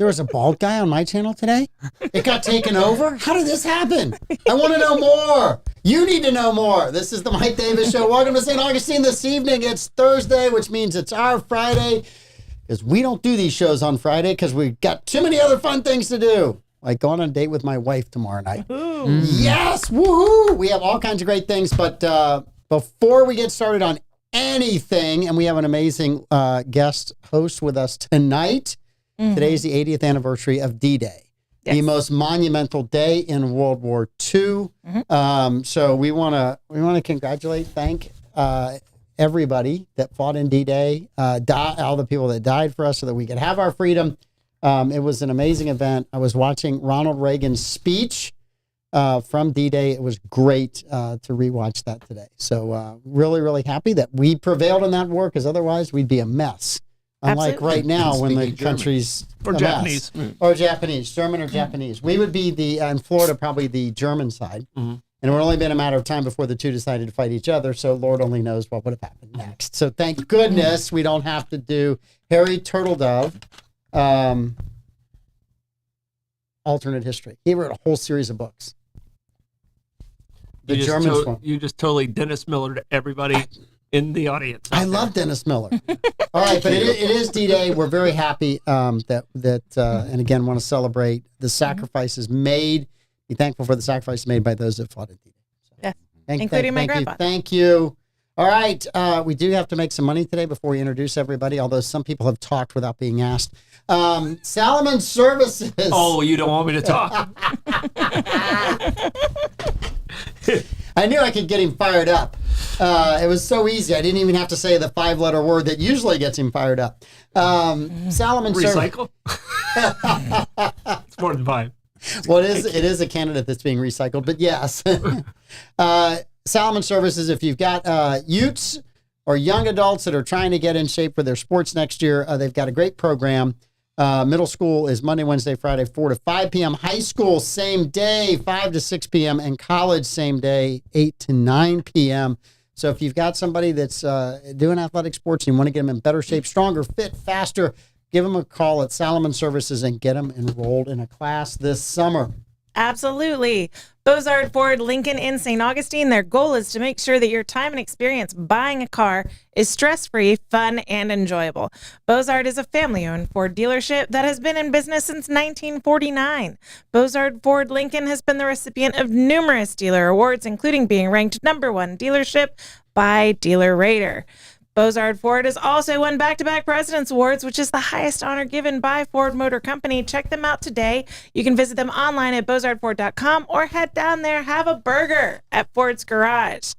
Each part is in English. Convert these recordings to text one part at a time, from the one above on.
There was a bald guy on my channel today. It got taken over. How did this happen? I want to know more. You need to know more. This is the Mike Davis Show. Welcome to St. Augustine this evening. It's Thursday, which means it's our Friday, because we don't do these shows on Friday because we've got too many other fun things to do, like going on a date with my wife tomorrow night. Yes, woohoo! We have all kinds of great things, but before we get started on anything, and we have an amazing guest host with us tonight. Today's the 80th anniversary of D-Day, the most monumental day in World War II. So we want to thank everybody that fought in D-Day, all the people that died for us so that we could have our freedom. It was an amazing event. I was watching Ronald Reagan's speech from D-Day. It was great to rewatch that today. So really, really happy that we prevailed in that war, because otherwise we'd be a mess. Unlike Absolutely. right now when the German. country's Or a Japanese. mess. Or Japanese, German or Japanese. We would be in Florida, probably the German side. And it would only been a matter of time before the two decided to fight each other. So Lord only knows what would have happened next. So thank goodness we don't have to do Harry Turtledove, alternate history. He wrote a whole series of books. The Germans one. You just totally Dennis Millered everybody in the audience. I love Dennis Miller. All right, but it is D-Day. We're very happy that and again, want to celebrate the sacrifices made. Be thankful for the sacrifices made by those that fought in D-Day. So, Yeah, including my grandpa. Thank you. All right, we do have to make some money today before we introduce everybody, although some people have talked without being asked. Salomon Services. Oh, you don't want me to talk? I knew I could get him fired up. It was so easy. I didn't even have to say the 5-letter word that usually gets him fired up. Salomon Recycle? It's more than 5. Well, it is a candidate that's being recycled, but yes. Salomon Services, if you've got youths or young adults that are trying to get in shape for their sports next year, they've got a great program. Middle school is Monday, Wednesday, Friday, 4 to 5 p.m. High school, same day, 5 to 6 p.m. And college, same day, 8 to 9 p.m. So if you've got somebody that's doing athletic sports and you want to get them in better shape, stronger, fit, faster, give them a call at Salomon Services and get them enrolled in a class this summer. Absolutely. Bozard Ford Lincoln in St. Augustine, their goal is to make sure that your time and experience buying a car is stress-free, fun, and enjoyable. Bozard is a family-owned Ford dealership that has been in business since 1949. Bozard Ford Lincoln has been the recipient of numerous dealer awards, including being ranked #1 dealership by Dealer Rater. Bozard Ford has also won back-to-back President's Awards, which is the highest honor given by Ford Motor Company. Check them out today. You can visit them online at bozardford.com or head down there, have a burger at Ford's Garage.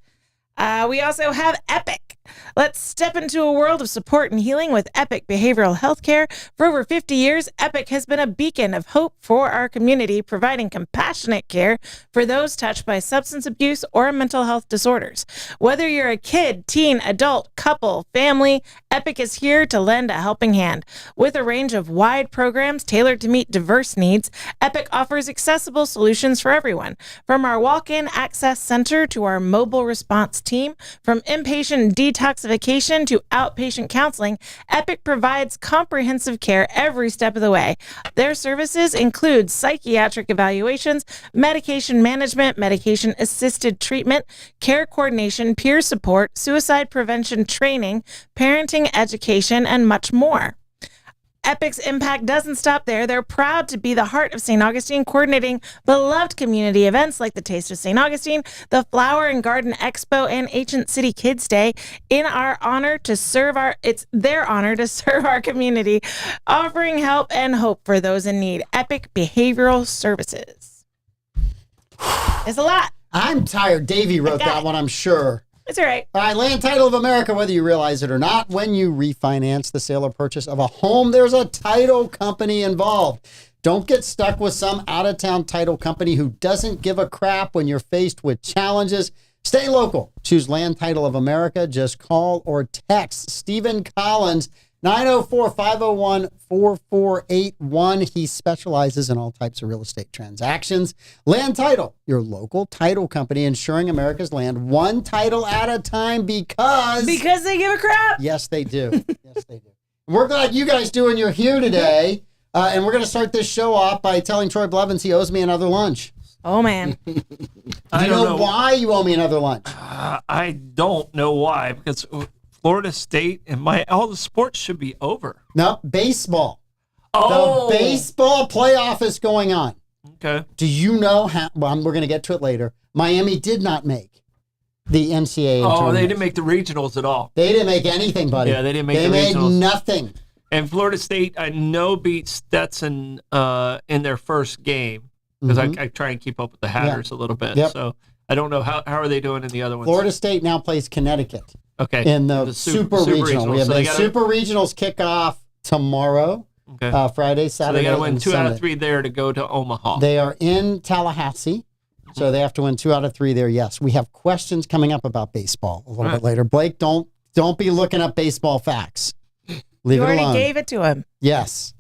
We also have Epic. Let's step into a world of support and healing with Epic Behavioral Health Care. For over 50 years, Epic has been a beacon of hope for our community, providing compassionate care for those touched by substance abuse or mental health disorders. Whether you're a kid, teen, adult, couple, family, Epic is here to lend a helping hand. With a range of wide programs tailored to meet diverse needs, Epic offers accessible solutions for everyone. From our walk-in access center to our mobile response team, from inpatient detoxification to outpatient counseling, Epic provides comprehensive care every step of the way. Their services include psychiatric evaluations, medication management, medication-assisted treatment, care coordination, peer support, suicide prevention training, parenting education, and much more. Epic's impact doesn't stop there. They're proud to be the heart of St. Augustine, coordinating beloved community events like the Taste of St. Augustine, the Flower and Garden Expo, and Ancient City Kids Day. It's their honor to serve our community, offering help and hope for those in need. Epic Behavioral Services. It's a lot. I'm tired. Davey wrote that one, I'm sure. It's all right. All right, Land Title of America, whether you realize it or not, when you refinance the sale or purchase of a home, there's a title company involved. Don't get stuck with some out-of-town title company who doesn't give a crap when you're faced with challenges. Stay local. Choose Land Title of America. Just call or text Stephen Collins, 904-501-4481. He specializes in all types of real estate transactions. Land Title, your local title company, insuring America's land one title at a time because they give a crap. Yes, they do. Yes, they do. We're glad you guys do, and you're here today. And we're going to start this show off by telling Troy Blevins he owes me another lunch. Oh, man. Do you know why you owe me another lunch? I don't know why, because Florida State and all the sports should be over. No, baseball. Oh. The baseball playoff is going on. Okay. Do you know how? Well, we're going to get to it later. Miami did not make the NCAA tournament. They didn't make the regionals at all. They didn't make anything, buddy. Yeah, they didn't make the regionals. They regionals. made nothing. And Florida State, I know, beat Stetson in their first game, because I try and keep up with the Hatters a little bit. Yep. So I don't know how are they doing in the other ones. Florida State now plays Connecticut. Okay. In the Super Regional. We have the Super Regionals kick off tomorrow. Okay. Friday, Saturday, so they got to win two Sunday. out of three there to go to Omaha. They are in Tallahassee, so they have to win 2 out of 3 there. Yes, we have questions coming up about baseball a little bit later. Blake, don't be looking up baseball facts. Leave you it alone. already gave it to him. Yes.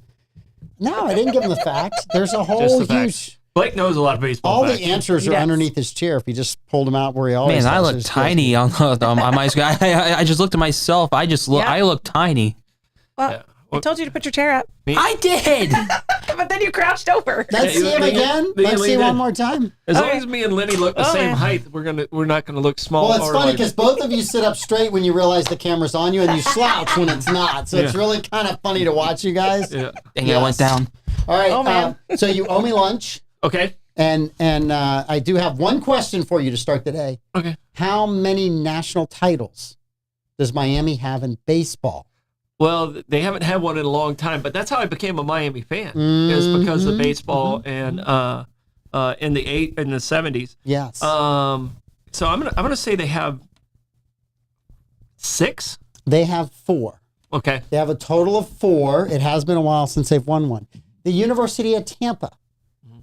No, I didn't give him the facts. There's a whole huge. Blake knows a lot of baseball. All the answers are underneath his chair. If he just pulled them out where he always. Man, I look tiny on my screen. I just looked at myself. I look tiny. Well, I told you to put your chair up. I did. But then you crouched over. Let's see him again. Let's see one more time. As long as me and Lenny look the same height, we're not gonna look small. Well, it's funny because both of you sit up straight when you realize the camera's on you, and you slouch when it's not. So it's really kind of funny to watch you guys. Yeah. Dang it, I went down. All right. So you owe me lunch. Okay. And I do have one question for you to start the day. Okay. How many national titles does Miami have in baseball? Well, they haven't had one in a long time, but that's how I became a Miami fan. Is because of baseball and in the 70s. Yes. So I'm gonna say they have 6. They have 4. Okay. They have a total of 4. It has been a while since they've won one. The University of Tampa,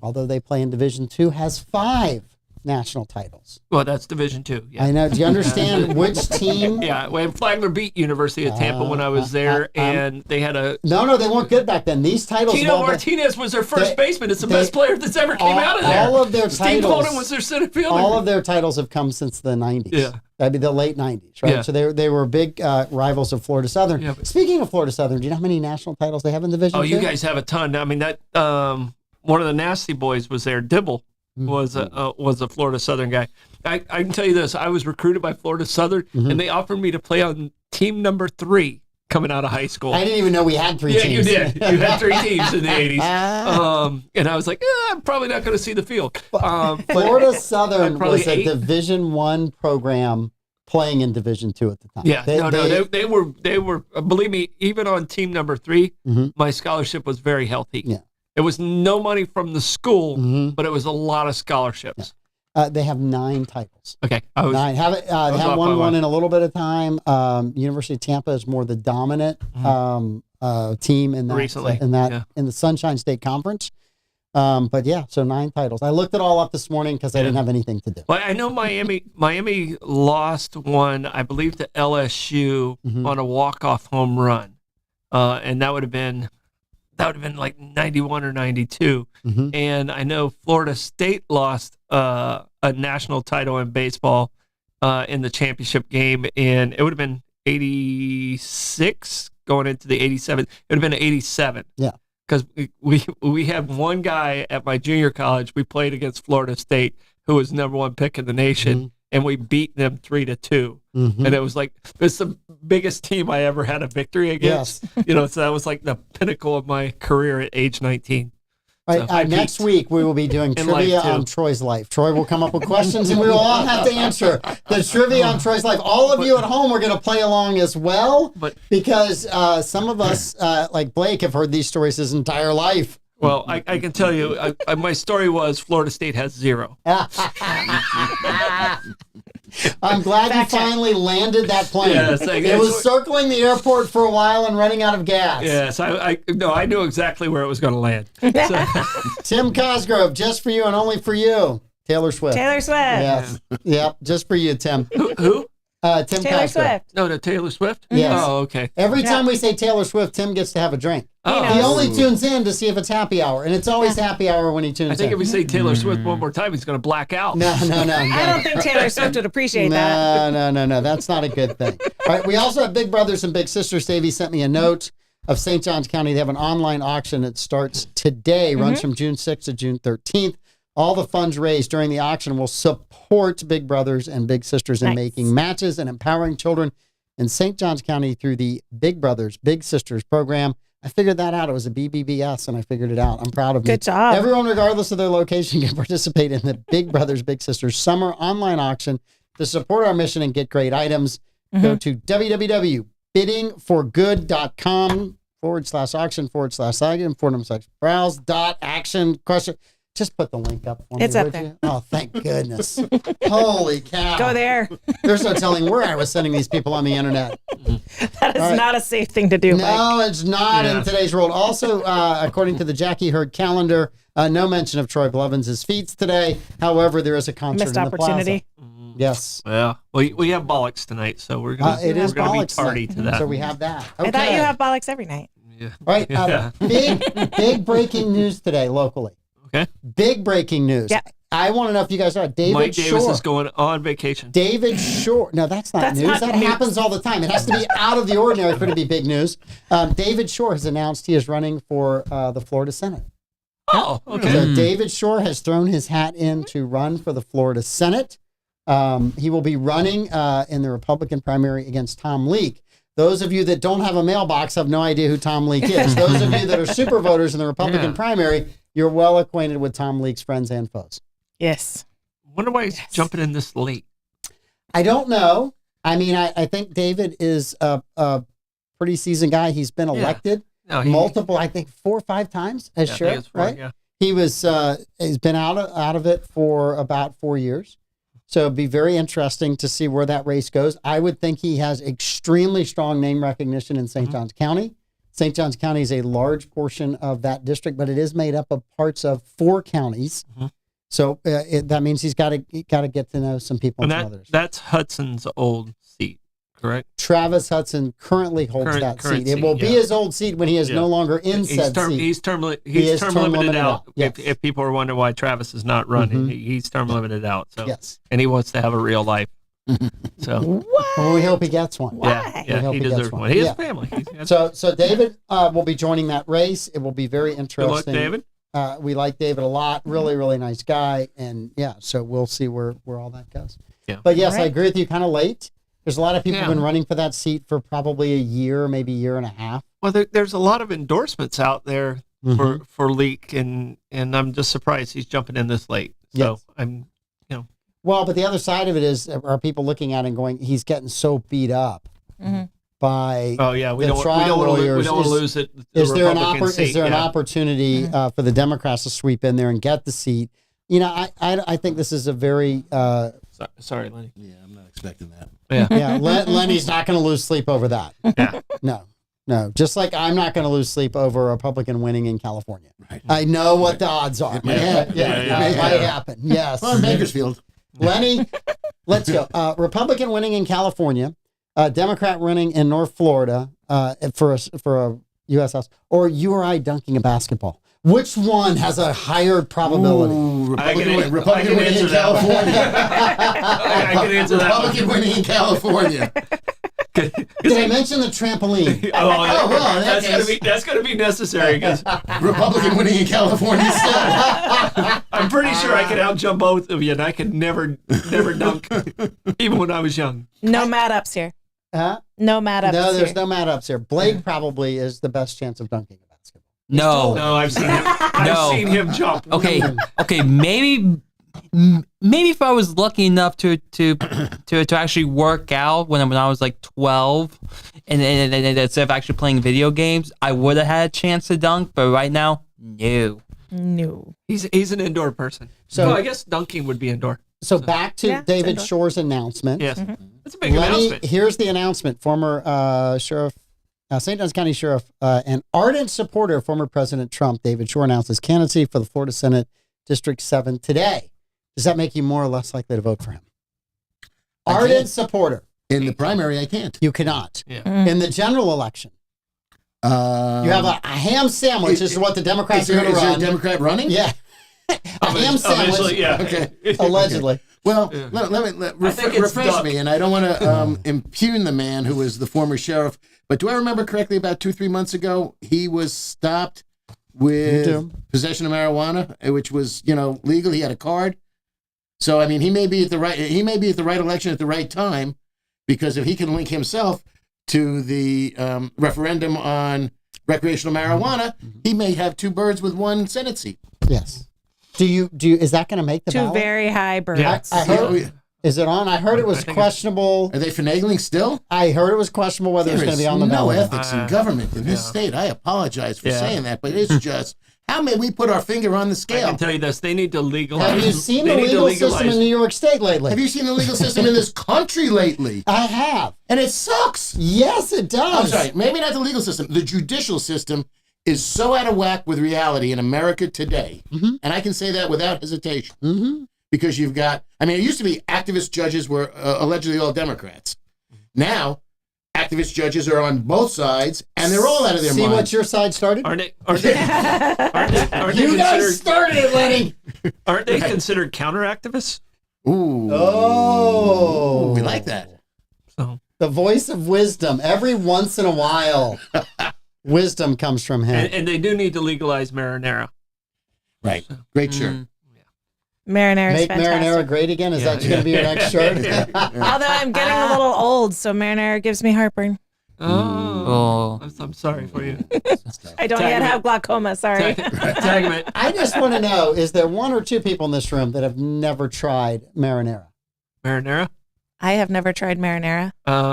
although they play in Division II, has 5 national titles. Well, that's Division II. Yeah. I know. Do you understand which team? Yeah. When Flagler beat University of Tampa when I was there, and they had a no, they weren't good back then. These titles. Tino Martinez was their first baseman. It's the best player that's ever came out of there. All of their Steve titles. Holden was their center fielder. All of their titles have come since the 90s. Yeah. That'd be the late 90s, right? Yeah. So they were big rivals of Florida Southern. Yeah, Speaking of Florida Southern, do you know how many national titles they have in Division II? Oh, you guys have a ton. I mean, that one of the Nasty Boys was there. Dibble was a Florida Southern guy. I can tell you this. I was recruited by Florida Southern, and they offered me to play on team number 3 coming out of high school. I didn't even know we had 3 teams. Yeah, you did. You had 3 teams in the 80s. And I was like, I'm probably not going to see the field. Florida Southern was a 8. Division I program playing in Division II at the time. Yeah, they were. Believe me, even on team number 3, my scholarship was very healthy. Yeah. It was no money from the school, but it was a lot of scholarships. They have 9 titles. Okay, 9. They have one in a little bit of time. University of Tampa is more the dominant team in that recently in the Sunshine State Conference. But yeah, so 9 titles. I looked it all up this morning because I didn't have anything to do. Well, I know Miami lost one, I believe, to LSU on a walk-off home run, and that would have been like 91 or 92. And I know Florida State lost a national title in baseball in the championship game, and it would have been 86 going into the 87. It would have been 87. Yeah. Because we had one guy at my junior college. We played against Florida State, who was #1 pick in the nation, and we beat them 3-2. And it was the biggest team I ever had a victory against. Yes. So that was like the pinnacle of my career at age 19. Right, next week, we will be doing trivia on Troy's life. Troy will come up with questions, and we will all have to answer the trivia on Troy's life. All of you at home are going to play along as well, because some of us, like Blake, have heard these stories his entire life. Well, I can tell you, my story was Florida State has 0. I'm glad you finally landed that plane. Yes, it was circling the airport for a while and running out of gas. Yes, I knew exactly where it was going to land. Tim Cosgrove, just for you and only for you. Taylor Swift. Taylor Swift. Yes. Yep, just for you, Tim. Who? Tim Taylor Cosgrove. Swift. No, Taylor Swift? Yes. Oh, okay. Every time we say Taylor Swift, Tim gets to have a drink. Oh. He only tunes in to see if it's happy hour, and it's always happy hour when he tunes in. I think if we say Taylor Swift one more time, he's going to black out. No. I don't think Taylor Swift would appreciate that. No. That's not a good thing. All right, we also have big brothers and big sisters. Davey sent me a note. of St. Johns County. They have an online auction that starts today, runs from June 6th to June 13th. All the funds raised during the auction will support Big Brothers and Big Sisters in making matches and empowering children in St. Johns County through the Big Brothers, Big Sisters program. I figured that out. It was a BBBS, and I figured it out. I'm proud of me. Good job. Everyone, regardless of their location, can participate in the Big Brothers, Big Sisters summer online auction to support our mission and get great items. Go to www.biddingforgood.com/auction/item/browse.action. Just put the link up for me, It's up would there. you? Oh, thank goodness. Holy cow. Go there. There's no telling where I was sending these people on the internet. That is not a safe thing to do, Mike. No, it's not in today's world. Also, according to the Jackie Hurd calendar, no mention of Troy Blevins' feats today. However, there is a concert Missed in the plaza. opportunity. Yes. Yeah. We have Bollox tonight, so we're gonna It is we're gonna be Bollox tardy night, to that. So we have that. Okay. I thought you have Bollox every night. Yeah. All right. Big breaking news today locally. Okay. Big breaking news. Yeah. I want to know if you guys are. David Mike Davis Shore. is going on vacation. David Shore. No, that's not That's news. not That news. happens all the time. It has to be out of the ordinary for it to be big news. David Shore has announced he is running for the Florida Senate. Oh, okay. So David Shore has thrown his hat in to run for the Florida Senate. He will be running in the Republican primary against Tom Leak. Those of you that don't have a mailbox have no idea who Tom Leak is. Those of you that are super voters in the Republican primary, you're well acquainted with Tom Leak's friends and foes. Yes. Wonder why he's jumping in this late. I don't know. I mean, I think David is a pretty seasoned guy. He's been elected multiple, I think 4 or 5 times as sheriff, right? Yeah. He was he's been out of it for about 4 years. So it'd be very interesting to see where that race goes. I would think he has extremely strong name recognition in St. Johns County. St. Johns County is a large portion of that district, but it is made up of parts of 4 counties. So that means he's got to get to know some people And and some others. that's Hudson's old seat, correct? Travis Hudson currently holds that current seat. It will seat, be yeah. his old seat when he is no longer in said seat. He's term is limited out. Yes. If people are wondering why Travis is not running, he's term limited out. So Yes. and he wants to have a real life. So Well, we hope he gets one. yeah, hope he he gets deserves one. one. He has Yeah. a family. So David will be joining that race. It will be very Good interesting. luck, David. We like David a lot. Really, really nice guy. And yeah, so we'll see where all that goes. Yeah. But yes, All I right. agree with you. Kind of late. There's a lot of people Yeah. who've been running for that seat for probably a year, maybe a year and a half. Well, there's a lot of endorsements out there for Leak, and I'm just surprised he's jumping in this late. So Yes. I'm, Well, but the other side of it is, are people looking at it and going, he's getting so beat up by oh yeah, we the don't trial want to lawyers. lose it. Is there an Republican opportunity for the Democrats to sweep in there and get the seat? You know, I think this is a very Sorry, Lenny. Yeah, I'm not expecting that. Yeah. Lenny's not going to lose sleep over that. Yeah. No. Just like I'm not going to lose sleep over a Republican winning in California. Right. I know what the odds are. It may happen. It might happen. Yes. Well, in Bakersfield. Lenny, let's go. Republican winning in California, Democrat winning in North Florida for a U.S. House, or you or I dunking a basketball. Which one has a higher probability? Ooh, I can Republican winning answer in that one. California. I can answer that one. Republican winning in California. Did I mention the trampoline? well, that's gonna be necessary because Republican winning in California. I'm pretty sure I could outjump both of you, and I could never dunk, even when I was young. No mad ups here. Huh? No mad ups No, there's here. no mad ups here. Blake probably is the best chance of dunking a basketball. No, I've seen him. I've seen him jump. Okay, maybe if I was lucky enough to actually work out when I was like 12, and instead of actually playing video games, I would have had a chance to dunk. But right now, no. No. He's an indoor person. So- So I guess dunking would be indoor. So back to Yeah, David it's Shore's announcement. Yes, that's a big Lenny, announcement. here's the announcement. Former Sheriff, St. Johns County Sheriff, and ardent supporter of former President Trump, David Shore, announced his candidacy for the Florida Senate District 7 today. Does that make you more or less likely to vote for him? I Ardent can't. supporter. In the primary, I can't. You cannot. Yeah. In the general election, you have a ham sandwich. This is what the Democrats are going to Is there a run. Democrat running? Yeah. A ham sandwich. Eventually, yeah. Okay. Allegedly. Well, Yeah. let me I think it's refresh duck. me, and I don't want to impugn the man who was the former sheriff, But do I remember correctly? About 2-3 months ago, he was stopped with possession of marijuana, which was legal. He had a card. So I mean, he may be at the right election at the right time, because if he can link himself to the referendum on recreational marijuana, he may have 2 birds with 1 Senate seat. Yes. Do you? Is that going to make the 2 ballot? very high birds. Yeah. I heard. Is it on? I heard it was questionable. Are they finagling still? I heard it was questionable whether it was going to be on the no ballot. ethics in government in this state. I apologize for saying that, but it's just, how may we put our finger on the I scale? can tell you this: they need to legalize. Have you seen they the need to legal system in New York State lately? Have you seen the legal system in this country lately? I have. And it sucks. Yes, it I'm does. sorry, maybe not the legal system. The judicial system is so out of whack with reality in America today. And I can say that without hesitation. Because you've got, I mean, it used to be activist judges were allegedly all Democrats. Now, activist judges are on both sides, and they're all out of their See mind. what your side started? Aren't they? Aren't they You guys considered? started it, Lenny. Aren't they considered counter activists? Ooh. Oh. We like that. So, The voice of wisdom. Every once in a while, wisdom comes from him. and they do need to legalize marinara. Right. Great shirt. Marinara is Make fantastic. marinara great again? Is that going to be your next shirt? Although I'm getting a little old, so marinara gives me heartburn. Oh, I'm sorry for you. I don't Tag yet me. have glaucoma, sorry. Tag him it. I just want to know, is there 1 or 2 people in this room that have never tried marinara? Marinara. I have never tried marinara.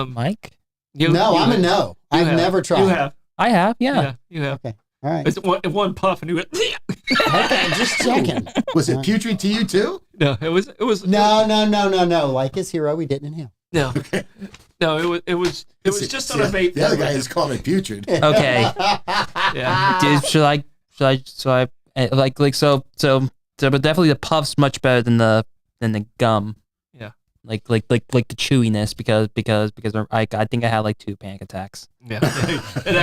Mike? No, I'm a no. I've have. never tried. You have. I have, yeah. Yeah, you have. Okay. All right. It's one puff and you went. Okay, just checking. Was it putrid to you too? No, it was. No. Like his hero, we didn't inhale. No. No, it was just on a vape. The other guy pen. is calling it putrid. Okay. Yeah. Dude, should I but definitely the puff's much better than the gum. Yeah. Like the chewiness because I think I had like 2 panic attacks. Yeah. It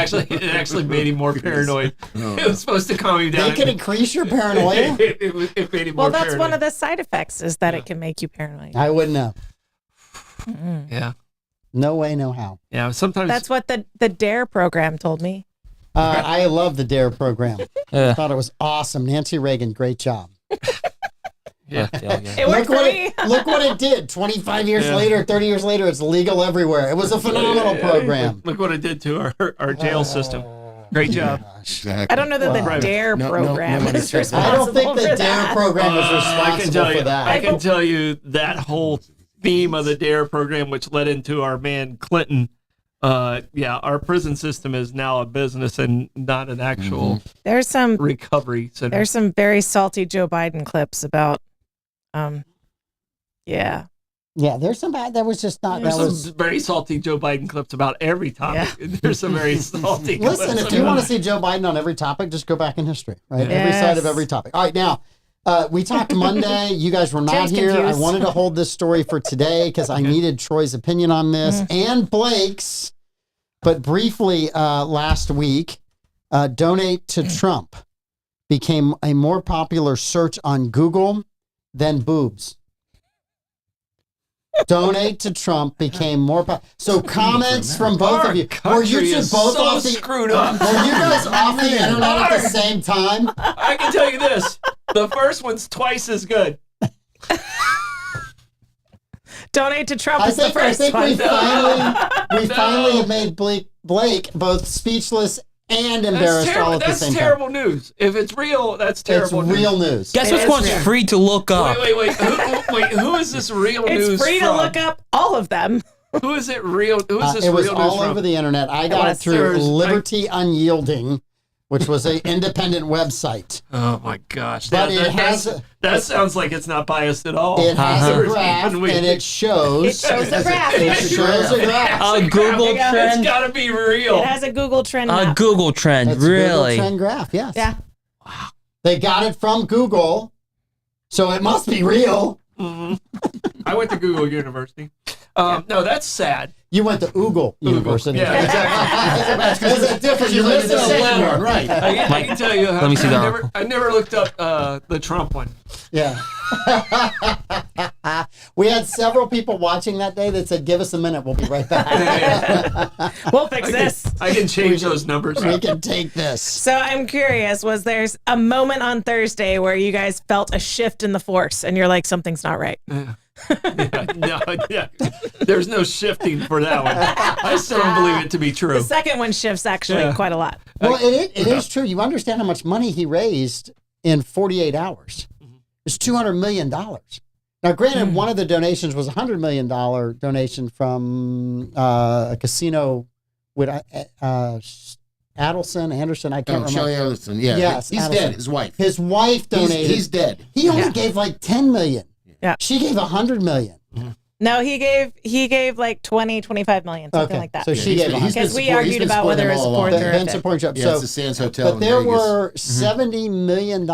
actually made him more paranoid. It was supposed to calm you down. They can increase your paranoia? It made him more Well, that's paranoid. one of the side effects is that it can make you paranoid. I wouldn't know. Yeah. No way, no how. Yeah. Sometimes That's what the DARE program told me. I love the DARE program. I Yeah. thought it was awesome. Nancy Reagan, great job. Yeah. It worked for me. Look what it did. 25 years Yeah. later, 30 years later, it's legal everywhere. It was a phenomenal program. Look what it did to our jail system. Great job. Exactly. I don't know that the Right. DARE No, program nobody is said that. I don't responsible think the for DARE that. program was I can responsible tell for you. that. I can tell you that whole theme of the DARE program, which led into our man Clinton. Our prison system is now a business and not an actual There's some recovery center. there's some very salty Joe Biden clips about yeah. Yeah, there's some bad. That was just not. There's That some was. very salty Joe Biden clips about every topic. There's some very salty Listen, clips. if you want to see Joe Biden on every topic, just go back in history, right? Yeah. Every side of Yes. every topic. All right, now, we talked Monday. You guys were not Tim's here. confused. I wanted to hold this story for today because I needed Troy's opinion on this and Blake's. But briefly, last week, donate to Trump became a more popular search on Google than boobs. Donate to Trump became more popular. So comments from both of you. Were you Country two is both so off the screwed up. Were you guys off the internet at the same time? I can tell you this: the first one's twice as good. Donate to Trump I is the think first we one. finally have made Blake both speechless and embarrassed all at the That's same terrible news. If it's real, that's time. It's terrible. real news. Guess It which is one's real. free to look up? Wait. Who is this real news? It's free to from? look up all of them. Who is it real? Who is this It was real all news over from? the internet. I got it was. through There's- Liberty Unyielding, which was an independent website. Oh my gosh! But it has that sounds like it's not biased at all. It has a Even graph we- and it shows. It shows the graph. It shows a graph. A Google It's trend? got to be real. It has a Google trend A map. Google trend, It's a really? Google trend graph. Yes. Yeah. They got it from Google, so it must be real. I went to Google University. No, that's sad. You went to Oogle University. Yeah, exactly. There's a difference. You're missing a letter. Right. I can tell you. Let me see that. I never looked up the Trump one. Yeah. We had several people watching that day that said, give us a minute. We'll be right back. We'll fix this. I can change those numbers. We can take this. So I'm curious, was there a moment on Thursday where you guys felt a shift in the force and you're like, something's not right? Yeah. There's no shifting for that one. I still don't believe it to be true. The second one shifts actually quite a lot. Well, it is true. You understand how much money he raised in 48 hours. It's $200 million. Now, granted, one of the donations was a $100 million donation from a casino with Anderson, I can't remember. Shelley Adelson, yeah. Yes, He's Adelson. dead, his wife. His wife donated. He's dead. He only gave like 10 million. Yeah. She gave 100 million. No, he gave like 20, 25 million, something like that. So she gave 100. Because we argued about whether it was support or Ben supporting Trump. Yeah, So, it's the Sands Hotel but in there Vegas. were $70 million.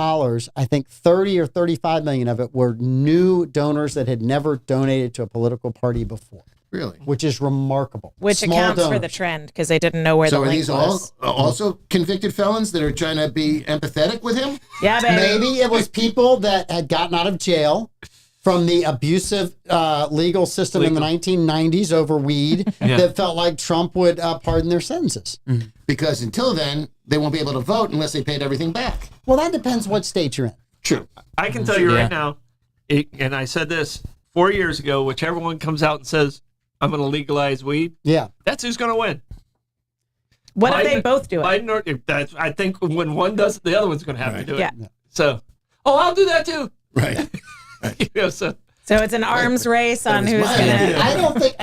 I think 30 or 35 million of it were new donors that had never donated to a political party before, Really? which is remarkable. which Small accounts for donors. the trend because they didn't know where So the are link these all was. also convicted felons that are trying to be empathetic with him? Yeah, baby. Maybe it was people that had gotten out of jail from the abusive legal system in the 1990s over weed that felt like Trump would pardon their sentences. Because until then, they won't be able to vote unless they paid everything back. Well, that depends what state you're in. True. I can tell you right now, and I said this 4 years ago, whichever one comes out and says, I'm going to legalize weed, Yeah. that's who's going to win. What if they both do it? Biden or, I think when one does it, the other one's going to have to do it. Yeah. So, I'll do that too. Right. So it's an arms race on who's my gonna. idea. I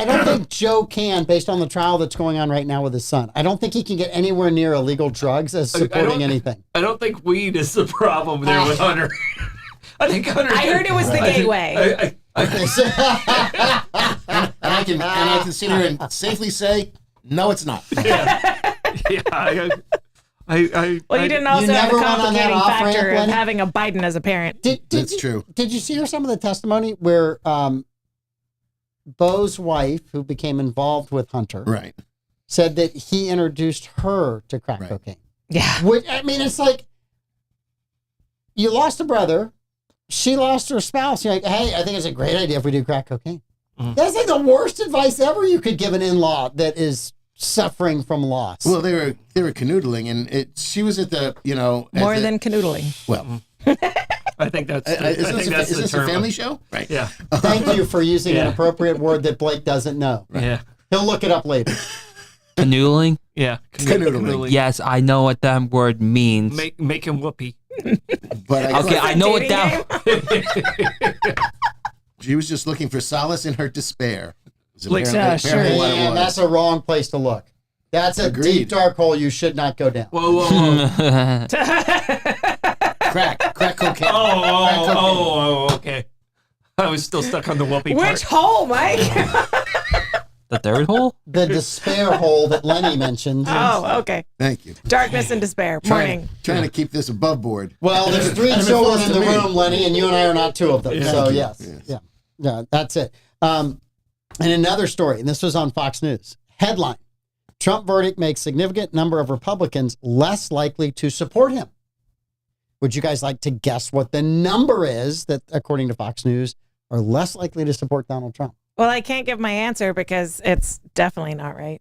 don't think Joe can, based on the trial that's going on right now with his son. I don't think he can get anywhere near illegal drugs as supporting anything. I don't think weed is the problem there with Hunter. I think Hunter. I heard it was the gateway. And I can sit here and safely say, no, it's not. Well, you didn't also have never the went on that complicating off-ramp, factor of Lenny? having a Biden as a parent. That's true. Did you hear some of the testimony where Bo's wife, who became involved with Hunter, Right. said that he introduced her to crack cocaine? Yeah. Which, I mean, it's like you lost a brother, she lost her spouse. You're like, hey, I think it's a great idea if we do crack cocaine. That's like the worst advice ever you could give an in-law that is suffering from loss. Well, they were canoodling, and she was at the More than canoodling. well. I think that's. Is this a family show? Right. Yeah. Thank you for using an appropriate word that Blake doesn't know. Yeah. He'll look it up later. Canoodling? Yeah. Canoodling. Yes, I know what that word means. Making whoopee. But Okay, I know what that. she was just looking for solace in her despair. Is Like, apparently sure. what it And was. that's a wrong place to look. That's a Agreed. deep, dark hole you should not go down. Whoa. Crack cocaine. Okay. I was still stuck on the whoopee Which part. hole, Mike? The third hole? The despair hole that Lenny mentioned. Oh, okay. Thank you. Darkness and despair. Morning. Trying to keep this above board. Well, there's three And it children falls in to the me. room, Lenny, and you and I are not two of them. Yeah. So, Thank you. yes. Yes. Yeah, that's it. And another story, and this was on Fox News. Headline, Trump verdict makes significant number of Republicans less likely to support him. Would you guys like to guess what the number is that, according to Fox News, are less likely to support Donald Trump? Well, I can't give my answer because it's definitely not right.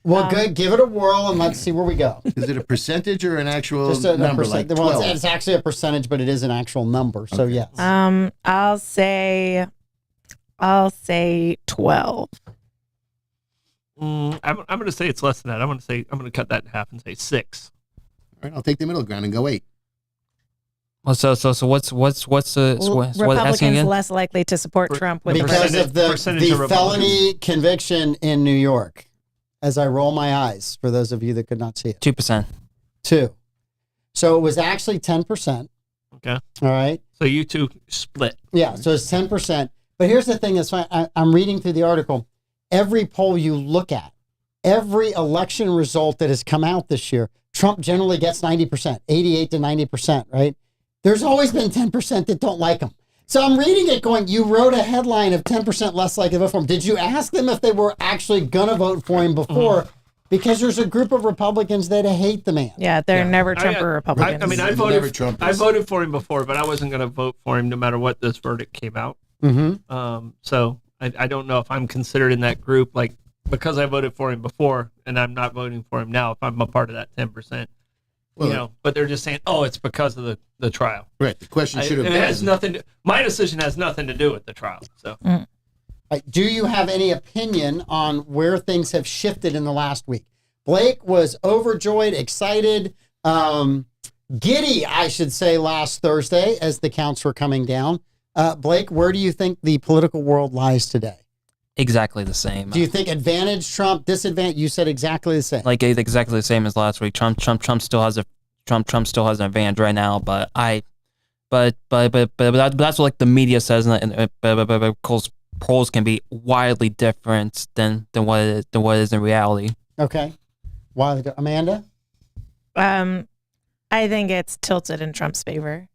Well, good. Give it a whirl and let's see where we go. Is it a percentage or an actual Just a number? percent. Like Well, 12? it's actually a percentage, but it is an actual number. So, yes. I'll say 12. I'm going to say it's less than that. I'm going to cut that in half and say 6. All right, I'll take the middle ground and go 8. Well, so what's the what asking Republicans again? less likely to support Trump with Because of the percentage of felony conviction in New York. As I roll my eyes, for those of you that could not see it. 2%. 2. So it was actually 10%. Okay. All right. So you two split. Yeah. So it's 10%. But here's the thing that's fine. I'm reading through the article. Every poll you look at, every election result that has come out this year, Trump generally gets 90%, 88 to 90%, right? There's always been 10% that don't like him. So I'm reading it going, you wrote a headline of 10% less likely to vote for him. Did you ask them if they were actually going to vote for him before? Because there's a group of Republicans that hate the man. Yeah, they're never Trump or Republicans. I mean, I voted for him before, but I wasn't going to vote for him no matter what this verdict came out. So I don't know if I'm considered in that group, like, because I voted for him before and I'm not voting for him now, if I'm a part of that 10%. Well, but they're just saying, oh, it's because of the trial. Right. The question should have been. It has nothing my decision has nothing to do with the trial. So, do you have any opinion on where things have shifted in the last week? Blake was overjoyed, excited, giddy, I should say, last Thursday as the counts were coming down. Blake, where do you think the political world lies today? Exactly the same. Do you think advantage Trump, disadvantage? You said exactly the same. Like exactly the same as last week. Trump still has an advantage right now, but that's what like the media says, and polls can be wildly different than what it is in reality. Okay, wildly, Amanda. I think it's tilted in Trump's favor.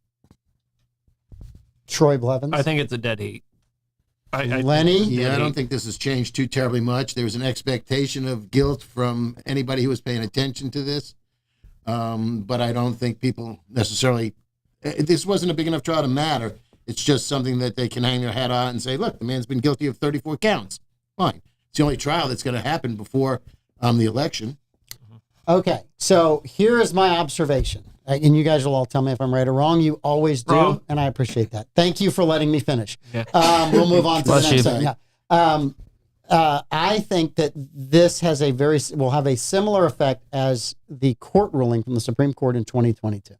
Troy Blevins. I think it's a dead heat. Lenny? Yeah, I don't think this has changed too terribly much. There was an expectation of guilt from anybody who was paying attention to this. But I don't think people necessarily... This wasn't a big enough trial to matter. It's just something that they can hang their hat on and say, look, the man's been guilty of 34 counts. Fine. It's the only trial that's going to happen before the election. Okay, so here is my observation. And you guys will all tell me if I'm right or wrong. You always do, wrong. and I appreciate that. Thank you for letting me finish. Yeah. We'll move on to the Bless next you. thing. Yeah. I think that this has will have a similar effect as the court ruling from the Supreme Court in 2022. It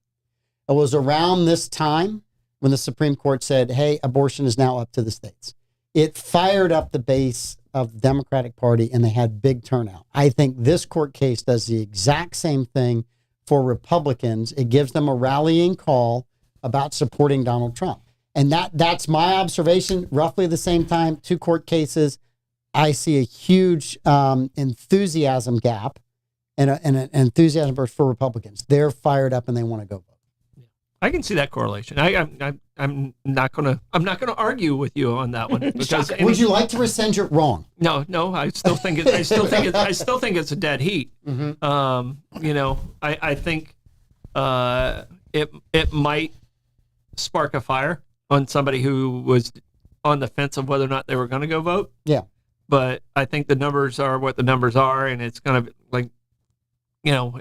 was around this time when the Supreme Court said, hey, abortion is now up to the states. It fired up the base of the Democratic Party, and they had big turnout. I think this court case does the exact same thing for Republicans. It gives them a rallying call about supporting Donald Trump. And that's my observation. Roughly the same time, 2 court cases, I see a huge enthusiasm gap and an enthusiasm burst for Republicans. They're fired up and they want to go vote. I can see that correlation. I'm not gonna argue with you on that one. Because would you like to rescind your wrong? No. I still think it's a dead heat. I think it might spark a fire on somebody who was on the fence of whether or not they were going to go vote. Yeah. But I think the numbers are what the numbers are, and it's going to be like,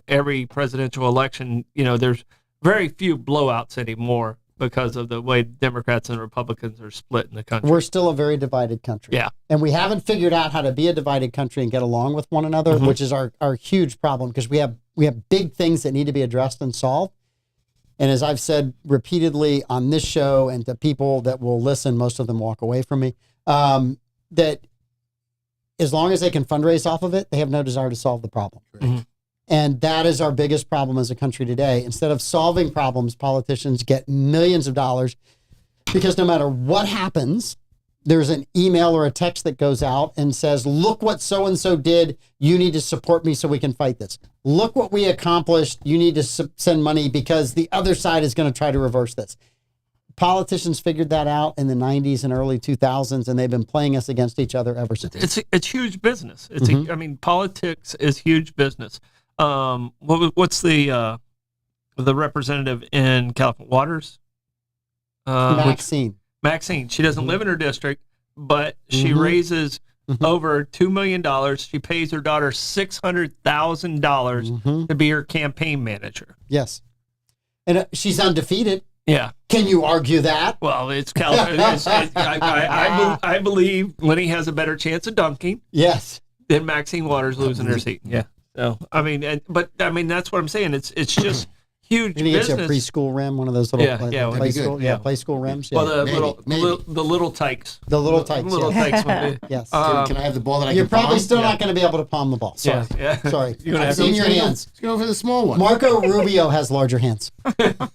every presidential election, there's very few blowouts anymore because of the way Democrats and Republicans are split in the country. We're still a very divided country. Yeah. And we haven't figured out how to be a divided country and get along with one another, which is our huge problem, because we have big things that need to be addressed and solved. And as I've said repeatedly on this show and to people that will listen, most of them walk away from me, that as long as they can fundraise off of it, they have no desire to solve the problem. Mm-hmm. And that is our biggest problem as a country today. Instead of solving problems, politicians get millions of dollars because no matter what happens, there's an email or a text that goes out and says, look what so-and-so did. You need to support me so we can fight this. Look what we accomplished. You need to send money because the other side is going to try to reverse this. Politicians figured that out in the 90s and early 2000s, and they've been playing us against each other ever since. It's huge business. Politics is huge business. What's the representative in California? Waters? Maxine. Maxine. She doesn't live in her district, but she raises over $2 million. She pays her daughter $600,000 to be her campaign manager. Yes. And she's undefeated. Yeah. Can you argue that? Well, it's California. I believe Lenny has a better chance of dunking. Yes. Than Maxine Waters losing her seat. Yeah. So that's what I'm saying. It's just huge business. Get you a preschool rim, one of those little play school rims. Yeah. Well, the little tykes. The little tykes. Little tykes. Yes. Can I have the ball that I can You're probably palm? still not going to be able to palm the ball. Sorry. Yeah. Sorry. You're gonna I've have seen to your hands. Let's go for the small one. Marco Rubio has larger hands.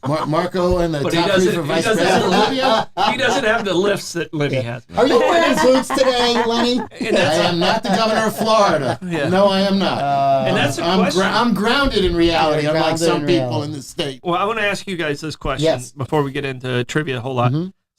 Marco and the But top three for vice president. He doesn't have the lifts that Lenny has. Are you wearing boots today, Lenny? I am not the governor of Florida. Yeah. No, I am not. And that's a question. I'm grounded in reality, You're unlike grounded some in people reality. in the state. Well, I want to ask you guys this question before we get into trivia a whole lot.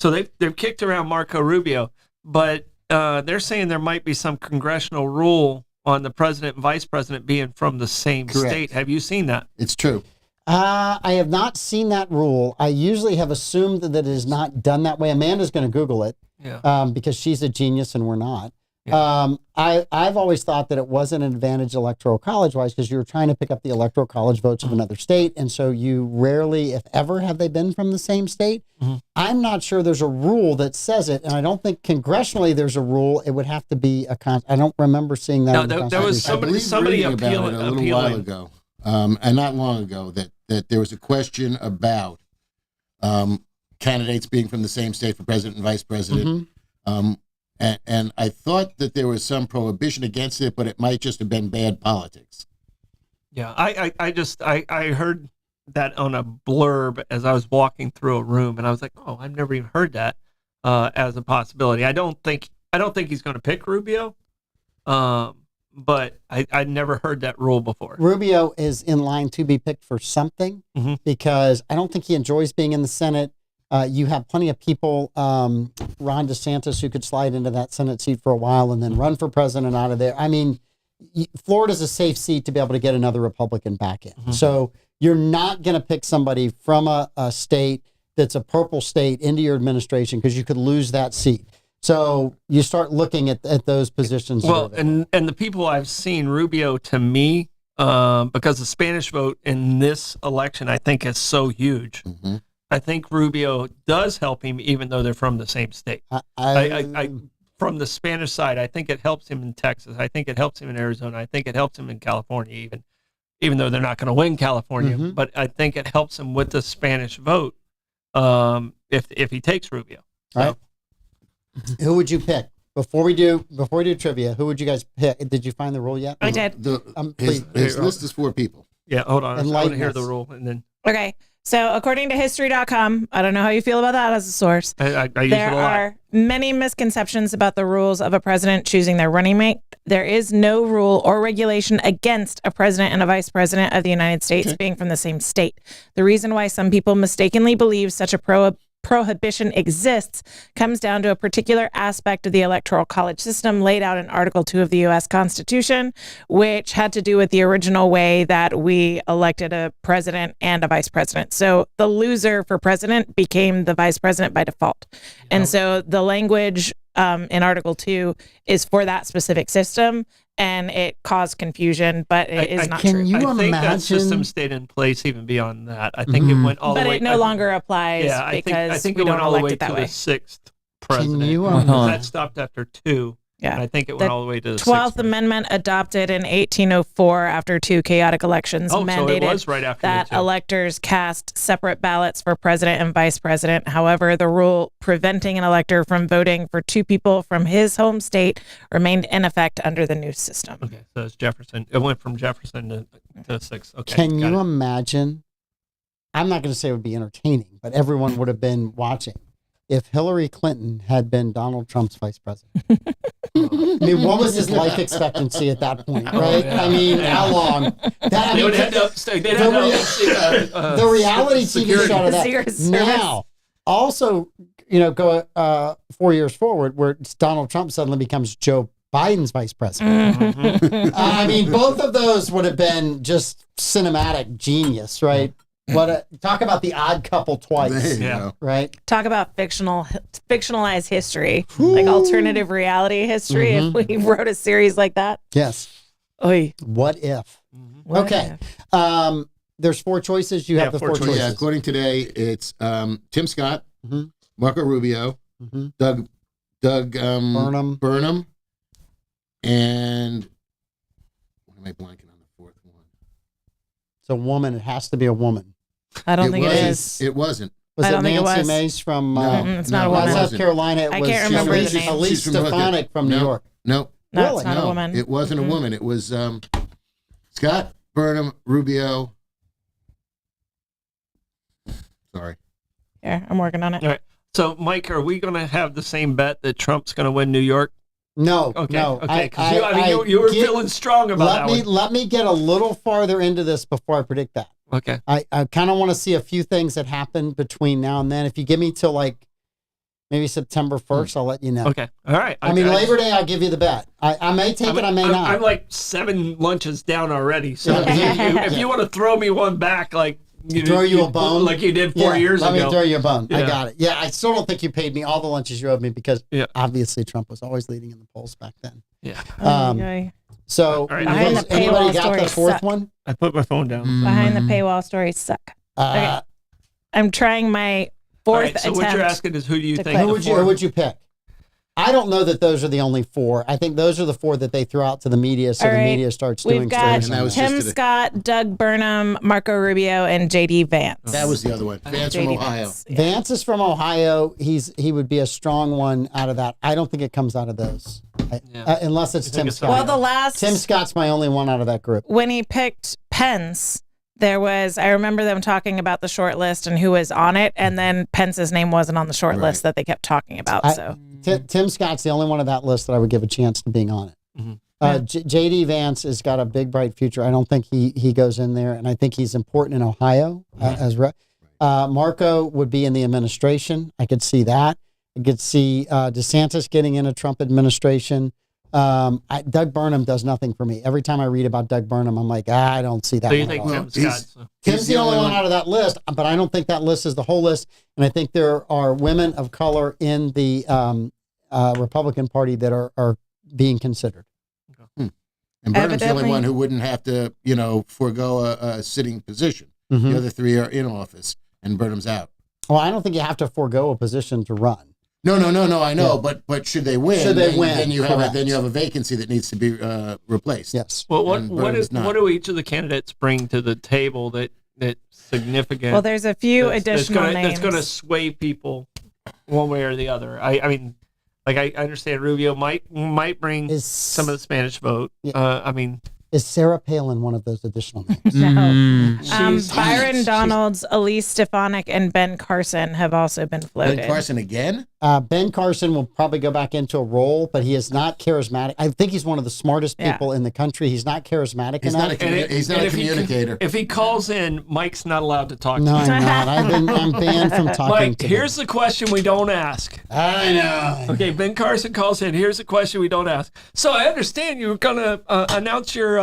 So they've kicked around Marco Rubio, but they're saying there might be some congressional rule on the president and vice president being from the same Correct. state. Have you seen that? It's true. I have not seen that rule. I usually have assumed that it is not done that way. Amanda's going to Google it because she's a genius and we're not. Yeah. I've always thought that it wasn't an advantage electoral college-wise because you're trying to pick up the electoral college votes of another state, and so you rarely, if ever, have they been from the same state. Mm-hmm. I'm not sure there's a rule that says it, and I don't think congressionally there's a rule. It would have to be I don't remember seeing that. No, in the there was Constitution. somebody reading about it a little while ago, and not long ago, that there was a question about candidates being from the same state for president and vice president. And I thought that there was some prohibition against it, but it might just have been bad politics. Yeah, I heard that on a blurb as I was walking through a room, and I was like, oh, I've never even heard that as a possibility. I don't think he's going to pick Rubio, but I'd never heard that rule before. Rubio is in line to be picked for something because I don't think he enjoys being in the Senate. You have plenty of people, Ron DeSantis, who could slide into that Senate seat for a while and then run for president out of there. I mean, Florida's a safe seat to be able to get another Republican back in. So you're not going to pick somebody from a state that's a purple state into your administration because you could lose that seat. So you start looking at those positions. Well, and the people I've seen, Rubio, to me, because the Spanish vote in this election, I think is so huge. I think Rubio does help him, even though they're from the same state. I from the Spanish side, I think it helps him in Texas. I think it helps him in Arizona. I think it helps him in California, even though they're not going to win California. But I think it helps him with the Spanish vote if he takes Rubio. So. All right. Who would you pick? Before we do trivia, who would you guys pick? Did you find the rule yet? I did. His list is 4 people. Yeah, hold on. I want to hear us. the rule and then. Okay. So according to history.com, I don't know how you feel about that as a source. I use it a There lot. are many misconceptions about the rules of a president choosing their running mate. There is no rule or regulation against a president and a vice president of the United States being from the same state. The reason why some people mistakenly believe such a prohibition exists comes down to a particular aspect of the electoral college system laid out in Article 2 of the U.S. Constitution, which had to do with the original way that we elected a president and a vice president. So the loser for president became the vice president by default. And so the language in Article 2 is for that specific system, and it caused confusion, but it is not true. You I think that imagine- system stayed in place even beyond that. I think it went all the way. But it no longer applies Yeah, I because think we it don't went all the elect way it that to way. the 6th president. you Because imagine- that stopped after 2. Yeah. And I think it The went all the way to the 12th 6th. Amendment adopted in 1804 after 2 chaotic elections Oh, so mandated it was right after that the 2. electors cast separate ballots for president and vice president. However, the rule preventing an elector from voting for 2 people from his home state remained in effect under the new system. Okay, so it's Jefferson. It went from Jefferson to 6. Okay. Can got you it. imagine? I'm not going to say it would be entertaining, but everyone would have been watching if Hillary Clinton had been Donald Trump's vice president. I mean, what was his life expectancy at that point, right? yeah. I mean, how long? They would end up. They'd end up The reality TV security. show of Secret that. Service. Now, also, go 4 years forward, where Donald Trump suddenly becomes Joe Biden's vice president. I mean, both of those would have been just cinematic genius, right? Talk about the odd couple twice, There you Yeah. go. right? Talk about fictionalized history, like alternative reality history. If we wrote a series like that, Yes. oy, What if? what Okay. if? There's 4 choices. You Yeah, have the 4 4 choices. Yeah, according today, it's Tim Scott, Mhm. Marco Rubio, Mhm. Doug Burnham. and what am I blanking on the 4th one? It's a woman. It has to be a woman. I don't think it wasn't. is. It wasn't. Was I it don't think it Nancy was. Mace from It's not a no, it woman. South wasn't. Carolina? It I was can't remember Elise, the name. Elise She's from Hooker. Stefanik from New No. York. No, No, it's not a woman. It wasn't a woman. It was Scott, Burnham, Rubio. Sorry. Here, I'm working on it. All right. So, Mike, are we going to have the same bet that Trump's going to win New York? No, Okay. no. Okay. Because you were feeling strong about that one. Let me get a little farther into this before I predict that. Okay. I kind of want to see a few things that happen between now and then. If you give me till like maybe September 1st. I'll let you know. Okay. All right. I mean, Labor Day, I'll give you the bet. I may take it, I may not. I'm like 7 lunches down already. So if you want to throw me one back, like throw you a bone like you did 4 years ago. Let me throw you a bone. I Yeah. got it. Yeah, I still don't think you paid me all the lunches you owed me because obviously Trump was always leading in the polls back then. Yeah. So, All right. Behind the anybody paywall got the stories fourth suck. one? I put my phone down. Behind the paywall stories suck. Okay. I'm trying my All fourth right. So attempt. what you're asking is, who do you to think? click. Who would you pick? I don't know that those are the only 4. I think those are the 4 that they threw out to the media, so All the right. media starts We've doing got stories. And that was Tim just Scott, Doug Burnham, Marco Rubio, and JD Vance. That was the other one. Vance from JD Ohio. Vance, yeah. Vance is from Ohio. He would be a strong one out of that. I don't think it comes out of those, unless it's Tim it's Scott. Well, the last Tim Scott's my only one out of that group. when he picked Pence, I remember them talking about the short list and who was on it, and then Pence's name wasn't on the short list that they kept talking about. So Tim Scott's the only one of that list that I would give a chance to being on it. JD Vance has got a big, bright future. I don't think he goes in there, and I think he's important in Ohio Marco would be in the administration. I could see that. I could see DeSantis getting in a Trump administration. Doug Burnham does nothing for me. Every time I read about Doug Burnham, I'm like, I don't see that. So you one think at all. Tim Scott? So. Tim's the only one out of that list, but I don't think that list is the whole list. And I think there are women of color in the Republican Party that are being considered. And Burnham's the only Evidently. one who wouldn't have to, forego a sitting position. The other 3 are in office, and Burnham's out. Well, I don't think you have to forego a position to run. No, I know, but should they win? Then you correct. have a vacancy that needs to be replaced. Yes. Well, And what Burnham's not. do each of the candidates bring to the table that's significant? well, there's a few that's additional names. That's going to sway people one way or the other. I mean, like I understand Rubio might bring some of the Spanish vote. Yeah. Is Sarah Palin one of those additional names? No. She's- Byron Donalds, Elise Stefanik, and Ben Carson have also been floated. Ben Carson again? Ben Carson will probably go back into a role, but he is not charismatic. I think he's one of the smartest people in the country. He's not charismatic He's enough. not a communicator. If he calls in, Mike's not allowed to talk No, to him. I'm not. I'm banned from talking Mike, to here's the question we don't ask. I know. Okay, Ben Carson calls in. Here's the question we don't ask. So I understand you were going to announce your It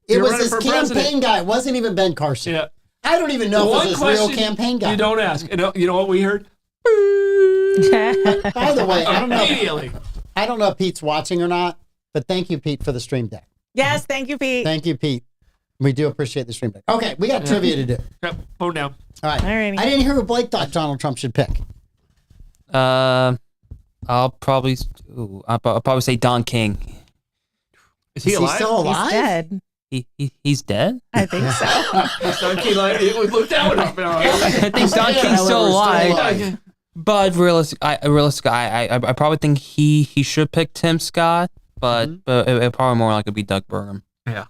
you're was running his for campaign president. guy. It wasn't even Ben Carson. Yeah. I don't even know if it was his real campaign guy. You don't ask. You know what we heard? By the way, Immediately. I don't know if Pete's watching or not, but thank you, Pete, for the stream deck. Yes, thank you, Pete. Thank you, Pete. We do appreciate the stream deck. Okay, we got trivia to do. Yep, phone down. All right. Alrighty. I didn't hear who Blake thought Donald Trump should pick. I'll probably say Don King. Is he Is he alive? still alive? He's dead. He's dead? I think so. Is Don King alive? We looked that one up. I think Don Yeah, King's still we're alive. But I probably think he should pick Tim Scott, but it probably more likely be Doug Burnham. Yeah.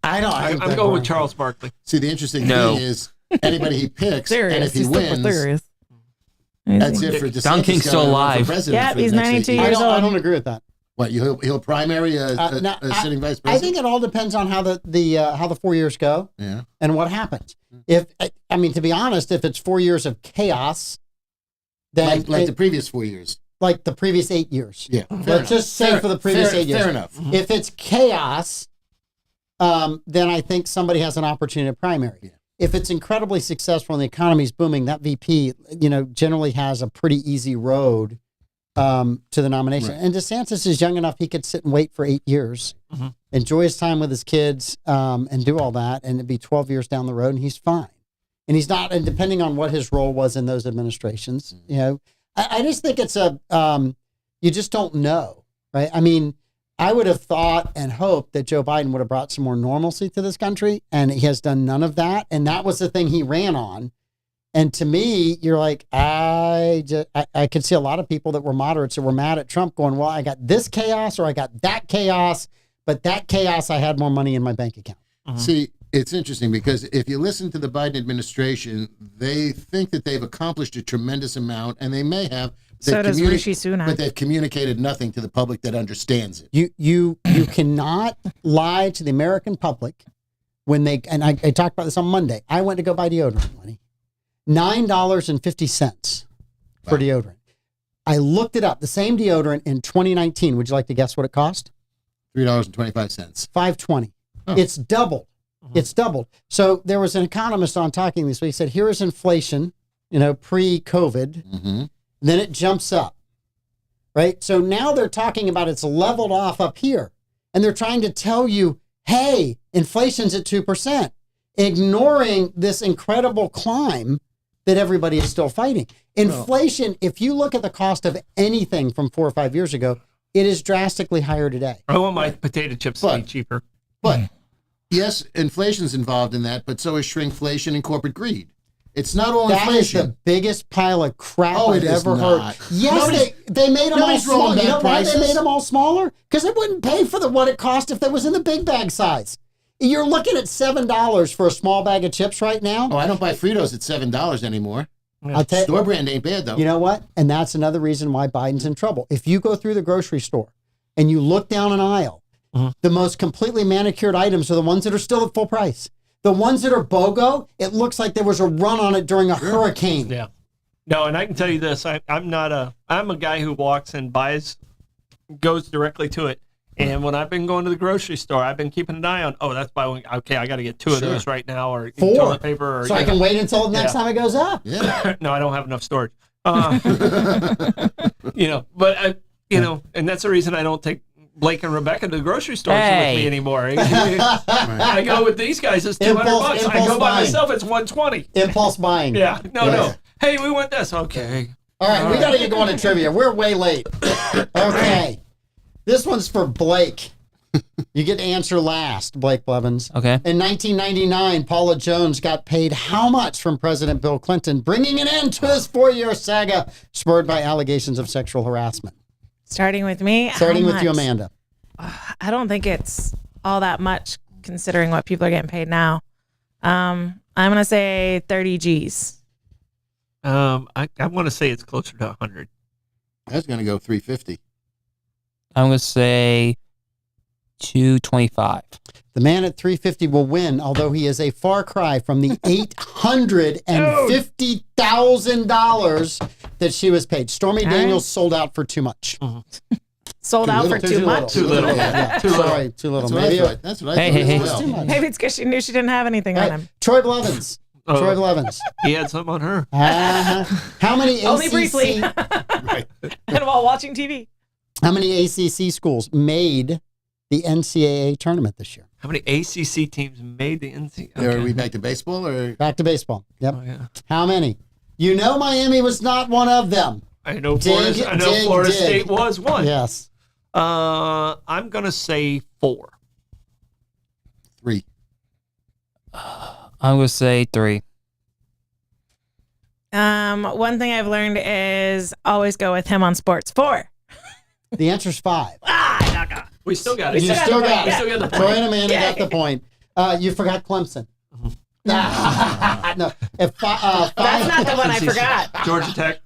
I know. I'm going with Charles Barkley. See, the interesting No. thing is anybody he picks, and if he He's wins, that's it for DeSantis. Don King's to still run for alive. president Yep, for the he's next 92 8 years I old. don't agree with that. What, he'll primary a Now, sitting vice I president? think it all depends on how the 4 years go Yeah. and what happens. If to be honest, if it's 4 years of chaos, then Like the previous 4 years. like the previous 8 years. Yeah. Let's just say for the previous 8 years. Fair enough. If it's chaos, then I think somebody has an opportunity to primary. Yeah. If it's incredibly successful and the economy's booming, that VP, generally has a pretty easy road to the nomination. Right. And DeSantis is young enough; he could sit and wait for 8 years, enjoy his time with his kids, and do all that, and it'd be 12 years down the road, and he's fine. And he's not. And depending on what his role was in those administrations, I just think it's you just don't know, right? I mean, I would have thought and hoped that Joe Biden would have brought some more normalcy to this country, and he has done none of that. And that was the thing he ran on. And to me, you're like, I could see a lot of people that were moderates that were mad at Trump going, well, I got this chaos or I got that chaos, but that chaos, I had more money in my bank account. See, it's interesting because if you listen to the Biden administration, they think that they've accomplished a tremendous amount, and they may have. So does Rishi Sunak. But they've communicated nothing to the public that understands it. You cannot lie to the American public when they, and I talked about this on Monday. I went to go buy deodorant, money. $9.50 for deodorant. I looked it up. The same deodorant in 2019. Would you like to guess what it cost? $3.25. $5.20. It's doubled. It's doubled. So there was an economist on talking this week. He said, here is inflation, pre-COVID. Then it jumps up, right? So now they're talking about it's leveled off up here. And they're trying to tell you, hey, inflation's at 2%, ignoring this incredible climb that everybody is still fighting. Inflation, if you look at the cost of anything from 4 or 5 years ago, it is drastically higher today. I want my potato chips to be cheaper. But yes, inflation's involved in that, but so is shrinkflation and corporate greed. It's not all That is inflation. the biggest pile of crap I've it is ever heard. not. Yes, they made them all nobody's smaller. rolling You know back why they prices. made them all smaller? Because it wouldn't pay for what it cost if they was in the big bag size. You're looking at $7 for a small bag of chips right now. Oh, I don't buy Fritos at $7 anymore. I'll tell Store brand ain't bad, though. You know what? And that's another reason why Biden's in trouble. If you go through the grocery store and you look down an aisle, the most completely manicured items are the ones that are still at full price. The ones that are BOGO, it looks like there was a run on it during a hurricane. Yeah. No, and I can tell you this: I'm a guy who walks and goes directly to it. And when I've been going to the grocery store, I've been keeping an eye on. Oh, that's buy one. Okay, I got to get 2 of those right now, or 4. toilet paper, or So I can wait until the next time it goes up. Yeah. No, I don't have enough storage. But and that's the reason I don't take Blake and Rebecca to the grocery store with me anymore. I go with these guys, it's $200. I go by myself, it's $120. Impulse buying. Yeah, no. Hey, we want this. Okay. All right, we got to get going to trivia. We're way late. Okay. This one's for Blake. You get to answer last, Blake Blevins. Okay. In 1999, Paula Jones got paid how much from President Bill Clinton, bringing an end to his 4-year saga spurred by allegations of sexual harassment? Starting with me. Starting how with you, much? Amanda. I don't think it's all that much considering what people are getting paid now. I'm going to say 30 G's. I want to say it's closer to 100. I was going to go 350. I'm going to say 225. The man at 350 will win, although he is a far cry from the $850,000 that she was paid. Stormy Daniels sold out for too much. Sold out for too much. Too little. Yeah. Too little. Sorry, too little. That's Maybe what I thought. That's what I Hey, thought hey, as hey. well. too much. Maybe it's because she knew she didn't have anything on him. Troy Blevins. Troy Blevins. He had something on her. How many Only ACC, briefly. Right. And while watching TV. How many ACC schools made the NCAA tournament this year? How many ACC teams made the NCAA? Are we back to baseball or? Back to baseball. Yep. Oh, yeah. How many? You know Miami was not one of them. I know Dig, Florida dig. State was one. Yes. I'm going to say 4. 3. I'm going to say 3. One thing I've learned is always go with him on sports. 4. The answer's 5. We still got it. You still got We it. still got the Troy point. and Amanda got the point. You forgot Clemson. No. If That's not the one I forgot. Georgia Tech.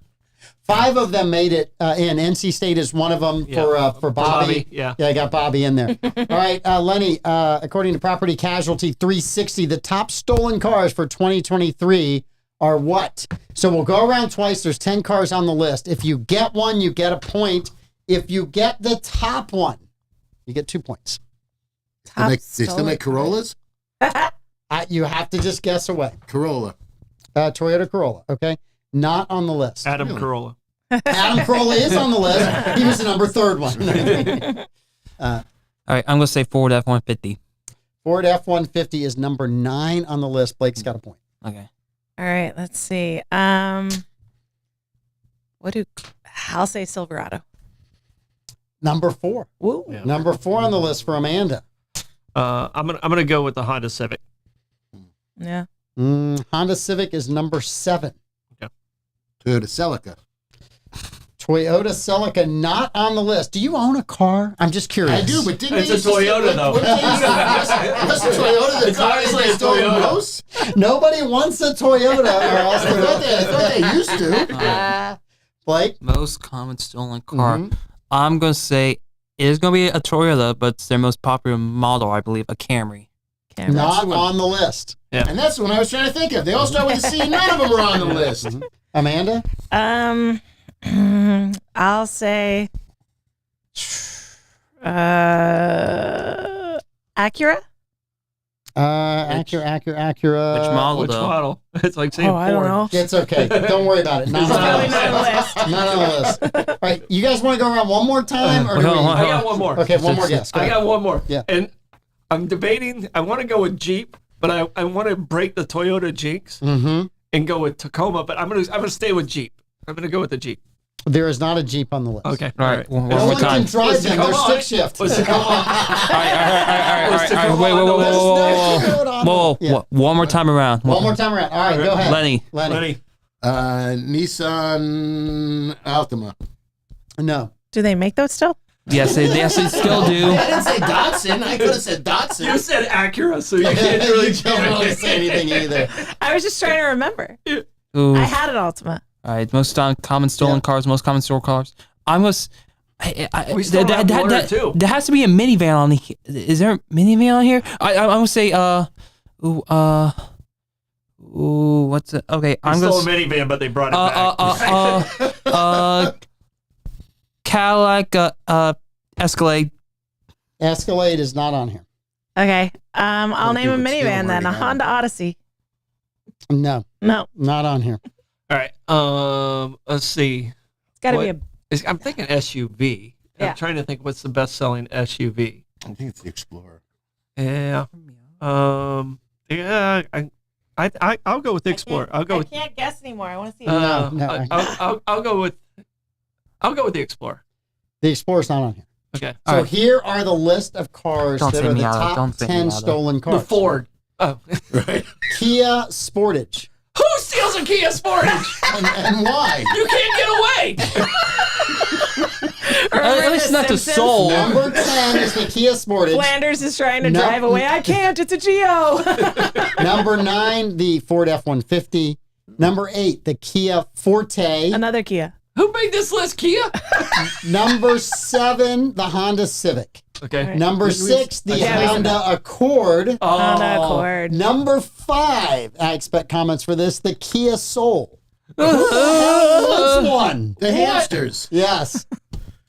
5 of them made it in. NC State is one of them for Bobby. Yeah. I got Bobby in there. All right, Lenny, according to Property Casualty 360, the top stolen cars for 2023 are what? So we'll go around twice. There's 10 cars on the list. If you get one, you get a point. If you get the top one, you get 2 points. They still make Corollas? You have to just guess away. Corolla. Toyota Corolla, okay? Not on the list. Adam Really? Carolla. Adam Corolla is on the list. He was the number 3rd one. All right, I'm going to say Ford F-150. Ford F-150 is number 9 on the list. Blake's got a point. Okay. All right, let's see. I'll say Silverado. Number 4. Woo. Yeah. Number 4 on the list for Amanda. I'm gonna go with the Honda Civic. Yeah. Honda Civic is number 7. Toyota Celica. Toyota Celica not on the list. Do you own a car? I'm just curious. I do, but didn't It's they a used to say- Toyota, though. What did they used to- What's the Toyota? The It's car honestly they a stole the Toyota. most? Nobody wants a Toyota. Or else I thought they used to. Blake? Most common stolen car. Mhm. I'm going to say it is going to be a Toyota, but it's their most popular model, I believe, a Camry. Camry. Not the one. on the list. And that's the one I was trying to think of. They all start with a C. None of them are on the list. Amanda? I'll say Acura. Acura. Which model, Which though? model? It's like saying Oh, I don't Ford. know. It's okay. Don't worry about it. Not It's on probably the not on the list. list. Not on the list. All right, you guys want to go around one more time, or do hold on, I we? got one more. Okay, one more guess. Go I ahead. got one more. Yeah. And I'm debating. I want to go with Jeep, but I want to break the Toyota jinx and go with Tacoma. But I'm gonna stay with Jeep. I'm gonna go with the Jeep. There is not a Jeep on the list. Okay. All right, one No more one time. can drive them. They're stick shift. Was Tacoma? All right. Was Tacoma Wait, on the whoa, list? whoa. Yeah. One more time around. One more time around. All right, go ahead. Lenny. Lenny. Nissan Altima. No. Do they make those still? Yes, they still do. I didn't say Datsun. I could have said Datsun. You said Acura, so you can't You really can't really say anything either. I was just trying to remember. Ooh. I had an Altima. All right, most common stolen cars, most common stolen cars. I must. We still have one or two. There has to be a minivan on the. Is there a minivan on here? I'm gonna say what's it? Okay, I'm I'm stole a gonna. minivan, but they brought it back. Cadillac Escalade. Escalade is not on here. Okay. I'll name a people still minivan then. A already have Honda Odyssey. No, No, not on here. All right. Let's see. it's got to What? be a. I'm thinking SUV. Yeah. I'm trying to think what's the best-selling SUV. I think it's the Explorer. Yeah. Yeah. I'll go with the Explorer. I'll go I with. can't guess anymore. I want to see. No. I'll go with. I'll go with the Explorer. The Explorer's not on here. Okay. So All right. here are the list of cars Don't that say are me the out of it. top Don't say me 10 out of it. stolen The cars. Ford. Oh. Right. Kia Sportage. Who steals a Kia Sportage? And why? You can't get away. At least not the Simpsons? soul. Number 10 is the Kia Sportage. Flanders is trying to No. drive away. I can't. It's a Geo. Number 9, the Ford F-150. Number 8, the Kia Forte. Another Kia. Who made this list? Kia. Number 7, the Honda Civic. Okay. Right. Number 6, the Yeah, we said Honda Accord. Honda Accord. Number 5, I expect comments for this, the Kia Soul. Who the hell wants one? The hamsters. Yes.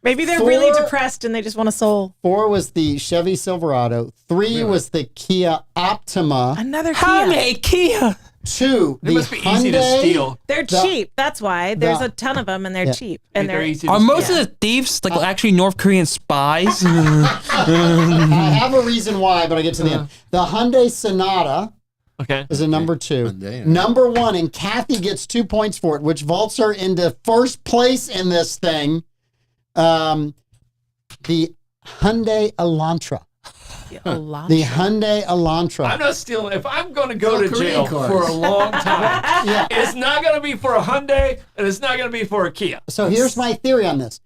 Maybe they're 4 really depressed and they just want a soul. 4 was the Chevy Silverado. 3 was the Kia Optima. Another How Kia. many Kia? 2, It the must be Hyundai. easy to steal. They're The- cheap. That's why. There's the- a ton of them and they're Yeah. cheap. And They're they're easy to Are most steal. of the thieves like actually North Korean spies? I have a reason why, but I get to the end. The Hyundai Sonata Okay. is a number 2. Hyundai, yeah. Number 1, and Kathy gets 2 points for it, which vaults her into first place in this thing. The Hyundai Elantra. a lot. The Hyundai Elantra. I'm not stealing. If I'm going to go to South Korean jail cars. for a long time, Yeah. it's not going to be for a Hyundai and it's not going to be for a Kia. So here's my theory on this.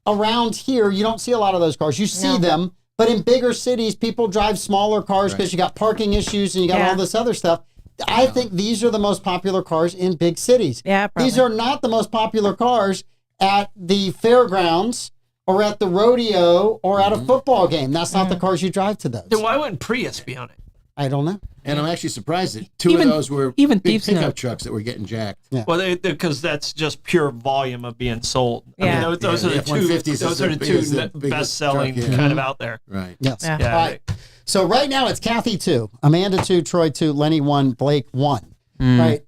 Around here, you don't see a lot of those cars. You see them, but in bigger cities, people drive smaller cars because you got parking issues and you got Yeah. all this other stuff. I think these are the most popular cars in big cities. Yeah, probably. These are not the most popular cars at the fairgrounds or at the rodeo or at a football game. That's not the cars you drive to those. Then why wouldn't Prius be on it? I don't know. And I'm actually surprised that two Even- of those were even big thieves know. pickup trucks that were getting jacked. Well, because that's just pure volume of being sold. I Yeah. mean, those Yeah, are the the two. F-150s is Those the are the biggest- two the biggest best-selling truck, yeah. kind of out there. Right. Yes. Yeah. Yeah. All right. So right now it's Kathy 2, Amanda 2, Troy 2, Lenny 1, Blake 1. Right.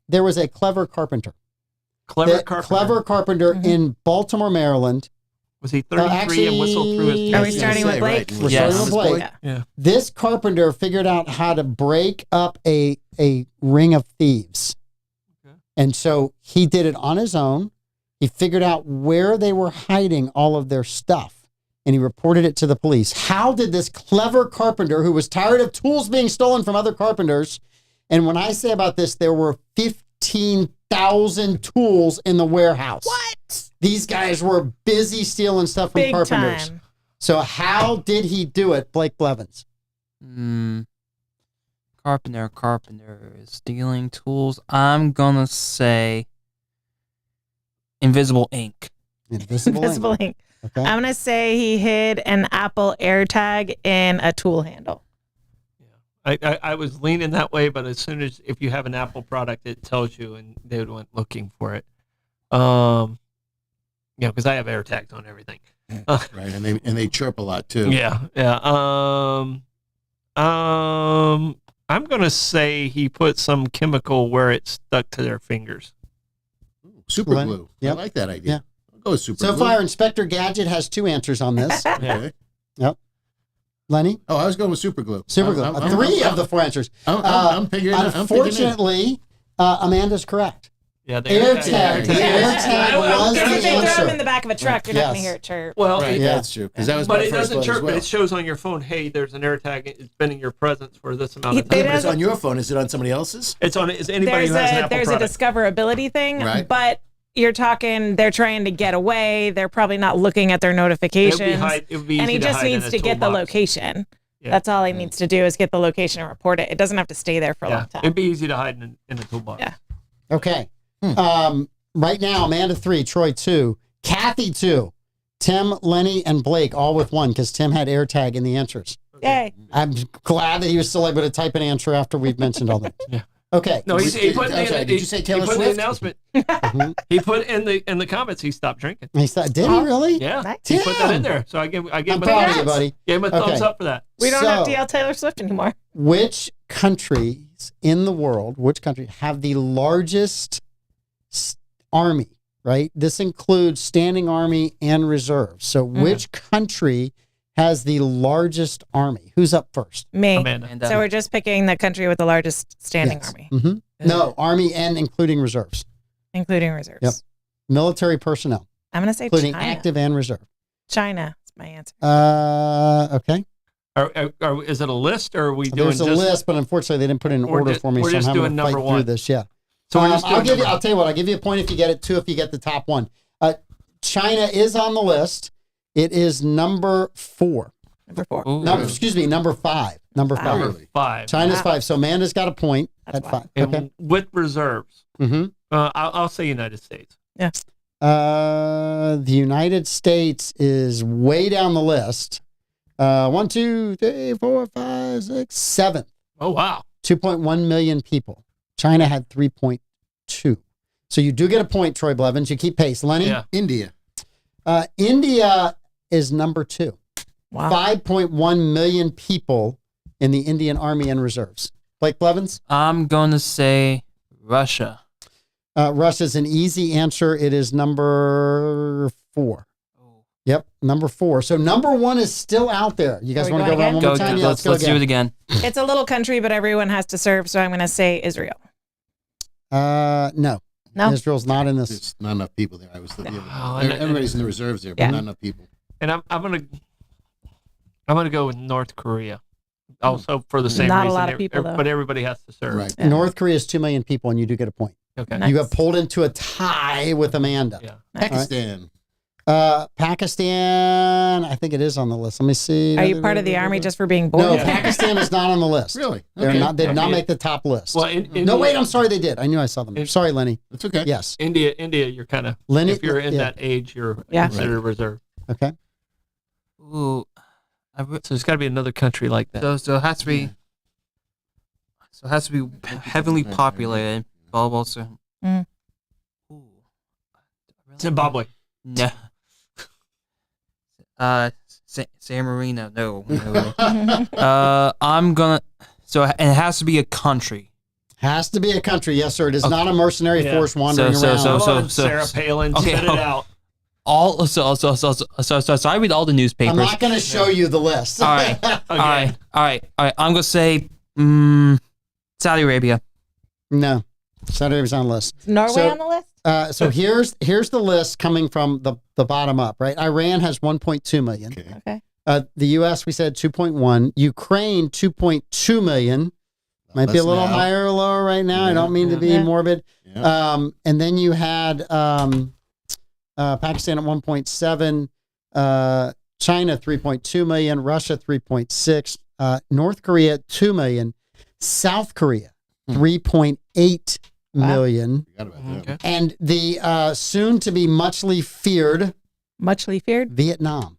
There was a clever carpenter. Clever That carpenter. Clever carpenter in Baltimore, Maryland. Was he 33 and whistled through his Are we teeth? starting with Blake? We're Yes. starting with Blake. Yeah. Yeah. This carpenter figured out how to break up a ring of thieves. Okay. And so he did it on his own. He figured out where they were hiding all of their stuff and he reported it to the police. How did this clever carpenter, who was tired of tools being stolen from other carpenters, and when I say about this, there were 15,000 tools in the warehouse. What? These guys were busy stealing stuff from Big carpenters. time. So how did he do it, Blake Blevins? Carpenter, stealing tools. I'm gonna say invisible ink. Invisible. Invisible ink. ink. Okay. I'm gonna say he hid an Apple AirTag in a tool handle. I was leaning that way, but as soon as if you have an Apple product, it tells you, and they went looking for it. Because I have air tags on everything. Right, and they chirp a lot too. Yeah. I'm gonna say he put some chemical where it stuck to their fingers. Super glue. Yep. I like that idea. Yeah. I'll go with super So glue. far, Inspector Gadget has 2 answers on this. Okay. Yep. Lenny? Oh, I was going with super glue. Super glue. I'm- 3 of the 4 answers. I'm figuring it. Unfortunately, Amanda's correct. Yeah, the Air tag. tag. The air tag was Because the if they throw them in answer. the back of a truck, you're not going to Yes. hear it chirp. Well, Right, Yeah. that's true. Because that was but my it first doesn't one chirp. as well. But it shows on your phone. Hey, there's an air tag. It's been in your presence for this amount of It time. Yeah, but it's doesn't- on your phone. Is it on somebody else's? It's on. It's anybody who has an Apple There's a product. discoverability thing, Right. but you're talking, they're trying to get away. They're probably not looking at their notifications. It would be And easy he to just hide in needs a to get the toolbox. location. Yeah. That's all he needs to do is get the location and report it. It doesn't have to stay there for a long time. It'd be easy to hide in a toolbox. Yeah. Okay. Right now, Amanda 3, Troy 2, Kathy 2, Tim, Lenny, and Blake all with 1 because Tim had air tag in the answers. Yay. I'm glad that he was still able to type an answer after we've mentioned all that. Yeah. Okay. No, he put I'm sorry, did you say Taylor he put in Swift? the announcement. Mhm. He put in the comments. He stopped drinking. He said, did he really? Yeah, Nice. he put that in Damn. there. So I gave I'm him a proud of thumbs you, up. buddy. Gave him a thumbs Okay. up for that. We don't have to So- yell Taylor Swift anymore. Which countries in the world, have the largest army, right? This includes standing army and reserves. So which country has the largest army? Who's up first? Me. Amanda. And, So we're just picking the country with the largest standing Yes. army, Mhm. No, army and including reserves. including reserves. Yep. Military personnel, I'm going to say including China. active and reserve. China is my answer. Okay. Is it a list or are we doing There's a just list, but unfortunately they didn't put it in We're order ju- for me, we're so I'm just having doing to fight number through one. this. Yeah. So we're just doing number I'll tell you what, I'll give you a point if you get it, 2 if you get the top one. China is on the list. It is number 4. Number 4. Ooh. Number 5. Number 5. Really? 5. China's Wow. 5. So Amanda's got a point That's at why. 5. And Okay. with reserves. Mm-hmm. I'll say United States. The United States is way down the list. 1, 2, 3, 4, 5, 6, 7. Oh wow. 2.1 million people. China had 3.2. So you do get a point, Troy Blevins. You keep pace. Lenny? Yeah. India. India is number 2. Wow. 5.1 million people in the Indian Army and Reserves. Blake Blevins? I'm going to say Russia. Russia's an easy answer. It is number 4. Yep, number 4. So number 1 is still out there. You guys Are we want to go going around one again? more Go, time? Yeah, let's go do it again. again. It's a little country, but everyone has to serve, so I'm going to say Israel. No. No? Israel's not in this. There's not enough people there. I was thinking. Oh, and- Everybody's in the reserves there, but Yeah. not enough people. And I'm gonna go with North Korea. Also for the same Not a reason. lot of people, though. But everybody has to serve. Right. Yeah. North Korea is 2 million people, and you do get a point. Okay. Nice. You have pulled into a tie with Amanda. Yeah. Pakistan. Pakistan, I think it is on the list. Let me see. Are you part of the army just for being born? No, here? Pakistan is not on the list. Really? They're Okay. not. They did not Okay. make the top list. Well, No, wait. I'm sorry. They did. I knew I saw them. In- Sorry, Lenny. That's okay. Yes, India, you're kind of Lenny. if you're in yeah. that age, you're Yeah. considered a reserve. Okay. Ooh. So there's got to be another country like that. So it has to be. So it has to be heavily populated. But also. Mm. Ooh. Zimbabwe. No. San Marino. No. I'm gonna. So and it has to be a country. Has to be a country. Yes, sir. It is not a mercenary Yeah. force wandering So- around. Come on, so- Sarah Palin, okay, spit it oh. out. All so I read all the newspapers. I'm not going to show you the list. All right. All right. I'm gonna say Saudi Arabia. No, Saudi Arabia's on the list. Is Norway So- on the list? So here's the list coming from the bottom up. Right, Iran has 1.2 million. Okay. Okay. The U.S. we said 2.1. Ukraine 2.2 million. Might be a Less little now. higher or lower right now. I don't mean to be Yeah. morbid. Yeah. And then you had Pakistan at 1.7, China 3.2 million, Russia 3.6, North Korea 2 million, South Korea 3.8 million, Forgot about that. Okay. and the soon to be muchly feared Muchly feared? Vietnam.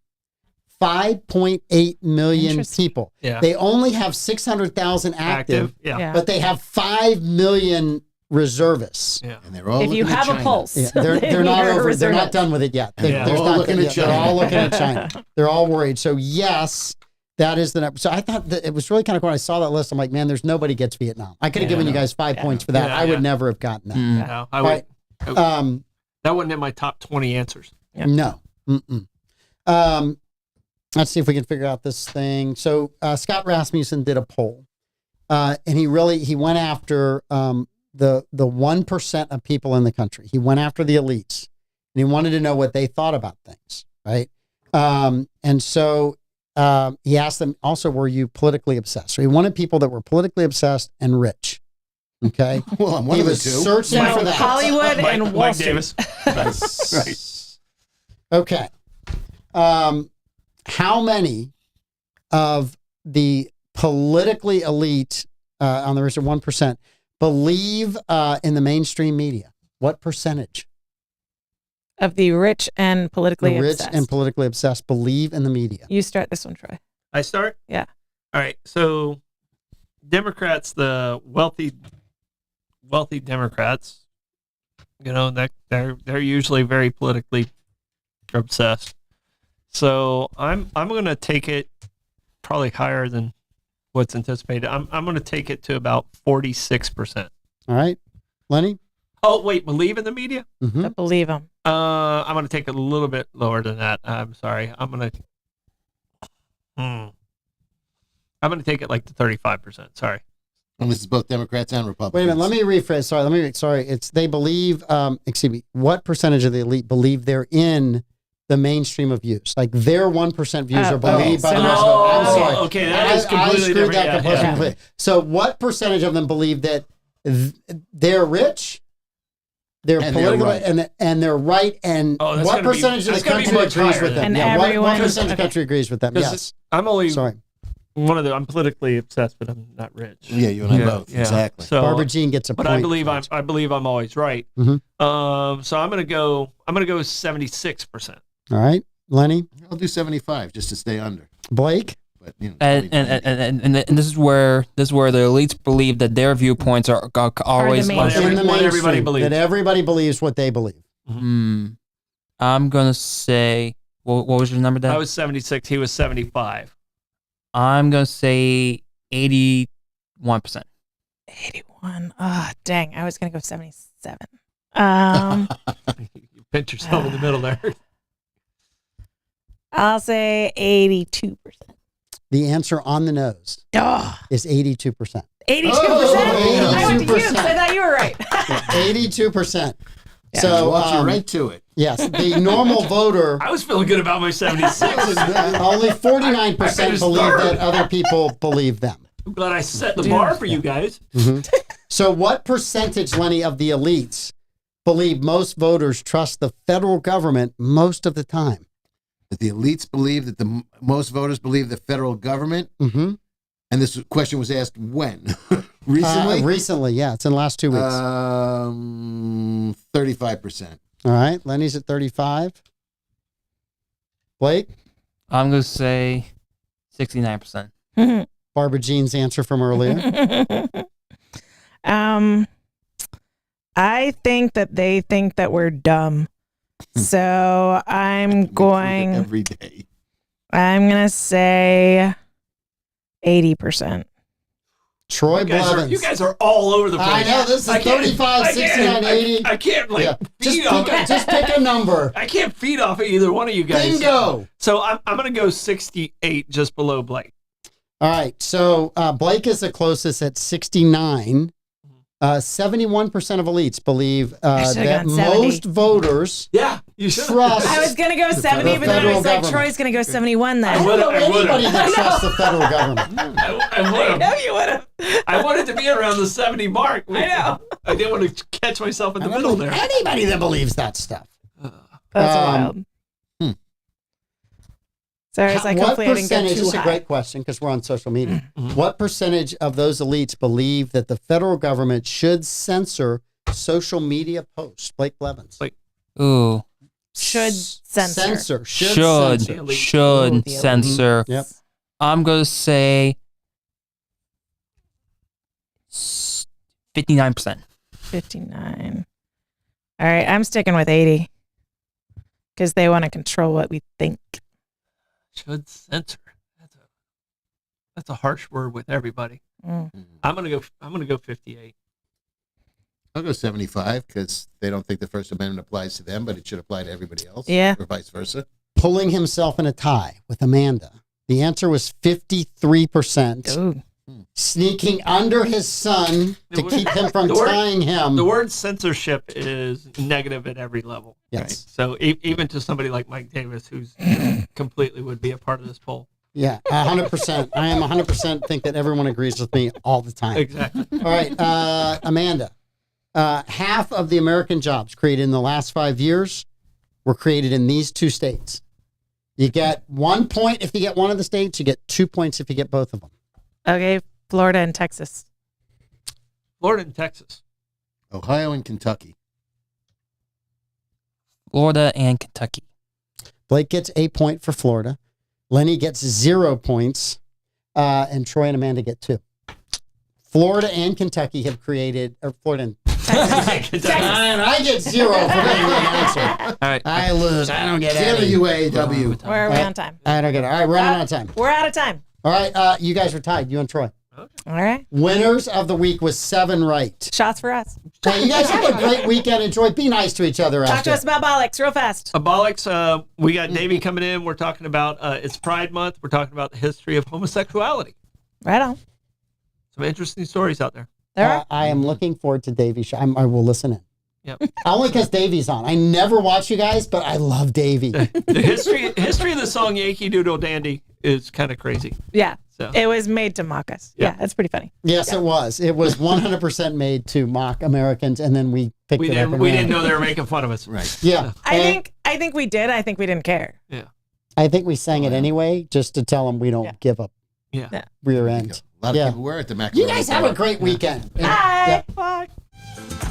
5.8 million Interesting. people. Yeah. They only have 600,000 active, Yeah. Yeah. but they have 5 million reservists. Yeah. And they're all If you looking at have a China. pulse, Yeah, they're then not you're a over. They're reservist. not done with it yet. Yeah. They're all looking at They're China. all looking at China. They're all worried. So yes, that is the number. So I thought that it was really kind of cool. When I saw that list, I'm like, man, there's nobody gets Vietnam. I could have given you guys 5 points for that. Yeah, I would yeah. never have gotten that. No, I would. Right. That wasn't in my top 20 answers. Yeah. No. Mm-mm. Let's see if we can figure out this thing. So Scott Rasmussen did a poll, and he went after the 1% of people in the country. He went after the elites, and he wanted to know what they thought about things, right? And so he asked them also, were you politically obsessed? So he wanted people that were politically obsessed and rich. Okay. Well, I'm one He of the was two. searching So for that. Hollywood and Wall Mike Street. Davis. Right. Okay. How many of the politically elite on the list of 1% believe in the mainstream media? What percentage? Of the rich and politically The rich obsessed. and politically obsessed believe in the media. You start this one, Troy. I start? Yeah. All right. So Democrats, the wealthy Democrats, that they're usually very politically obsessed. So I'm going to take it probably higher than what's anticipated. I'm going to take it to about 46%. All right. Lenny? Oh, wait, believe in the media? Mm-hmm. I believe him. I'm going to take it a little bit lower than that. I'm sorry. I'm going to take it like to 35%. Sorry. And this is both Democrats and Republicans. Wait a minute. Let me rephrase. Sorry. It's they believe, what percentage of the elite believe they're in the mainstream of views? Like their 1% views are believed by the rest of them. I'm sorry. Okay, that is I completely screwed different. that Yeah, completely. yeah. So what percentage of them believe that they're rich, they're And they're political, right. and they're right, and Oh, that's what gonna be- percentage of the that's gonna be country much agrees higher with them? than- Yeah, And what everyone- percentage of the okay. country agrees with them? 'Cause Yes. I'm only Sorry. I'm politically obsessed, but I'm not rich. Yeah, you and I both. Yeah. Exactly. So, Barbara Jean gets a but point. I believe I'm always right. Mhm. So I'm gonna go 76%. All right. Lenny? I'll do 75 just to stay under. Blake? But you know, And this is where the elites believe that their viewpoints are always main- What In In the everybody mainstream, believes. that everybody believes what they believe. I'm gonna say what was your number, Dad? I was 76. He was 75. I'm gonna say 81%. 81. Ah, dang. I was going to go 77. You pinch yourself in the middle there. I'll say 82%. The answer on the nose Oh, is 82%. 82%? Oh, I went to you 82%. because I thought you were right. 82%. Yeah. So, walk you right to it. yes, the normal voter, I was feeling good about my 76. only 49% believe third. that other people believe them. I'm glad I set the bar for you guys. So what percentage, Lenny, of the elites believe most voters trust the federal government most of the time? That the elites believe that most voters believe the federal government. Mm-hmm. And this question was asked when? Recently? Recently, yeah. It's in the last 2 weeks. 35%. All right. Lenny's at 35. Blake? I'm gonna say 69%. Barbara Jean's answer from earlier. I think that they think that we're dumb. So I'm going every day. to say 80%. Troy Blevins. You guys are all over the place. I know, this is I can't- 35, I can't- 69, 80. I can't Yeah. feed off it. Just pick a number. I can't feed off of either one of you guys. Bingo. So I'm going to go 68, just below Blake. All right. So Blake is the closest at 69. 71% of elites believe should've that gone 70. most voters Yeah, you should. trust. I was going to go 70, but then I federal was like, government. Troy's going to go 71 then. I don't know I would've. anybody that trusts the federal government. I would No, have. you would have. I wanted to be around the 70 mark. I know. I didn't want to catch myself in I the don't middle know there. anybody that believes that stuff. That's wild. So I was like, What hopefully I didn't go percentage? too This is a high. great question because we're on social media. What percentage of those elites believe that the federal government should censor social media posts? Blake Blevins. Like, Ooh, Should censor. Should should censor. Ooh, the censor. Yep. I'm gonna say 59%. 59. All right, I'm sticking with 80 because they want to control what we think. Should censor. That's a harsh word with everybody. I'm gonna go 58. I'll go 75 because they don't think the First Amendment applies to them, but it should apply to everybody else. Yeah. Or vice versa. Pulling himself in a tie with Amanda. The answer was 53%. Ooh. Sneaking under his son to keep him from tying him. The word censorship is negative at every level. Yes. Right? So even to somebody like Mike Davis, who's completely would be a part of this poll. Yeah, 100%. I am 100% think that everyone agrees with me all the time. Exactly. All right, Amanda. Half of the American jobs created in the last 5 years were created in these 2 states. You get 1 point if you get one of the states. You get 2 points if you get both of them. Okay, Florida and Texas. Florida and Texas. Ohio and Kentucky. Florida and Kentucky. Blake gets a point for Florida. Lenny gets 0 points. And Troy and Amanda get 2. Florida and Kentucky have created, or Florida and Texas. And I get 0 for making an answer. All right. I lose. I don't get any. UAW. Where are we on time? I don't get it. All right, we're running out of time. We're out of time. All right, you guys are tied. You and Troy. All right. Winners of the week was 7 right. Shots for us. Hey, you guys have a great weekend. Enjoy. Be nice to each other. Talk out to there. us about Bollox real fast. Bollox, we got Davey coming in. We're talking about it's Pride Month. We're talking about the history of homosexuality. Right on. Some interesting stories out there. There are. I am looking forward to Davey's show. I will listen in. Yep. Only because Davey's on. I never watch you guys, but I love Davey. The history of the song Yankee Doodle Dandy is kind of crazy. Yeah. So. It was made to mock us. Yeah. Yeah, that's pretty funny. Yes, it was. It was 100% made to mock Americans, and then we picked We it up. didn't and we ran didn't it. know they were making fun of us. Right. Yeah. I And think we did. I think we didn't care. Yeah. I think we sang it anyway, just to tell them we don't Yeah. give up Yeah. Yeah. rear A end. lot of Yeah. people were at the You macaroni. guys have a great weekend. And- Bye. yeah. Fuck.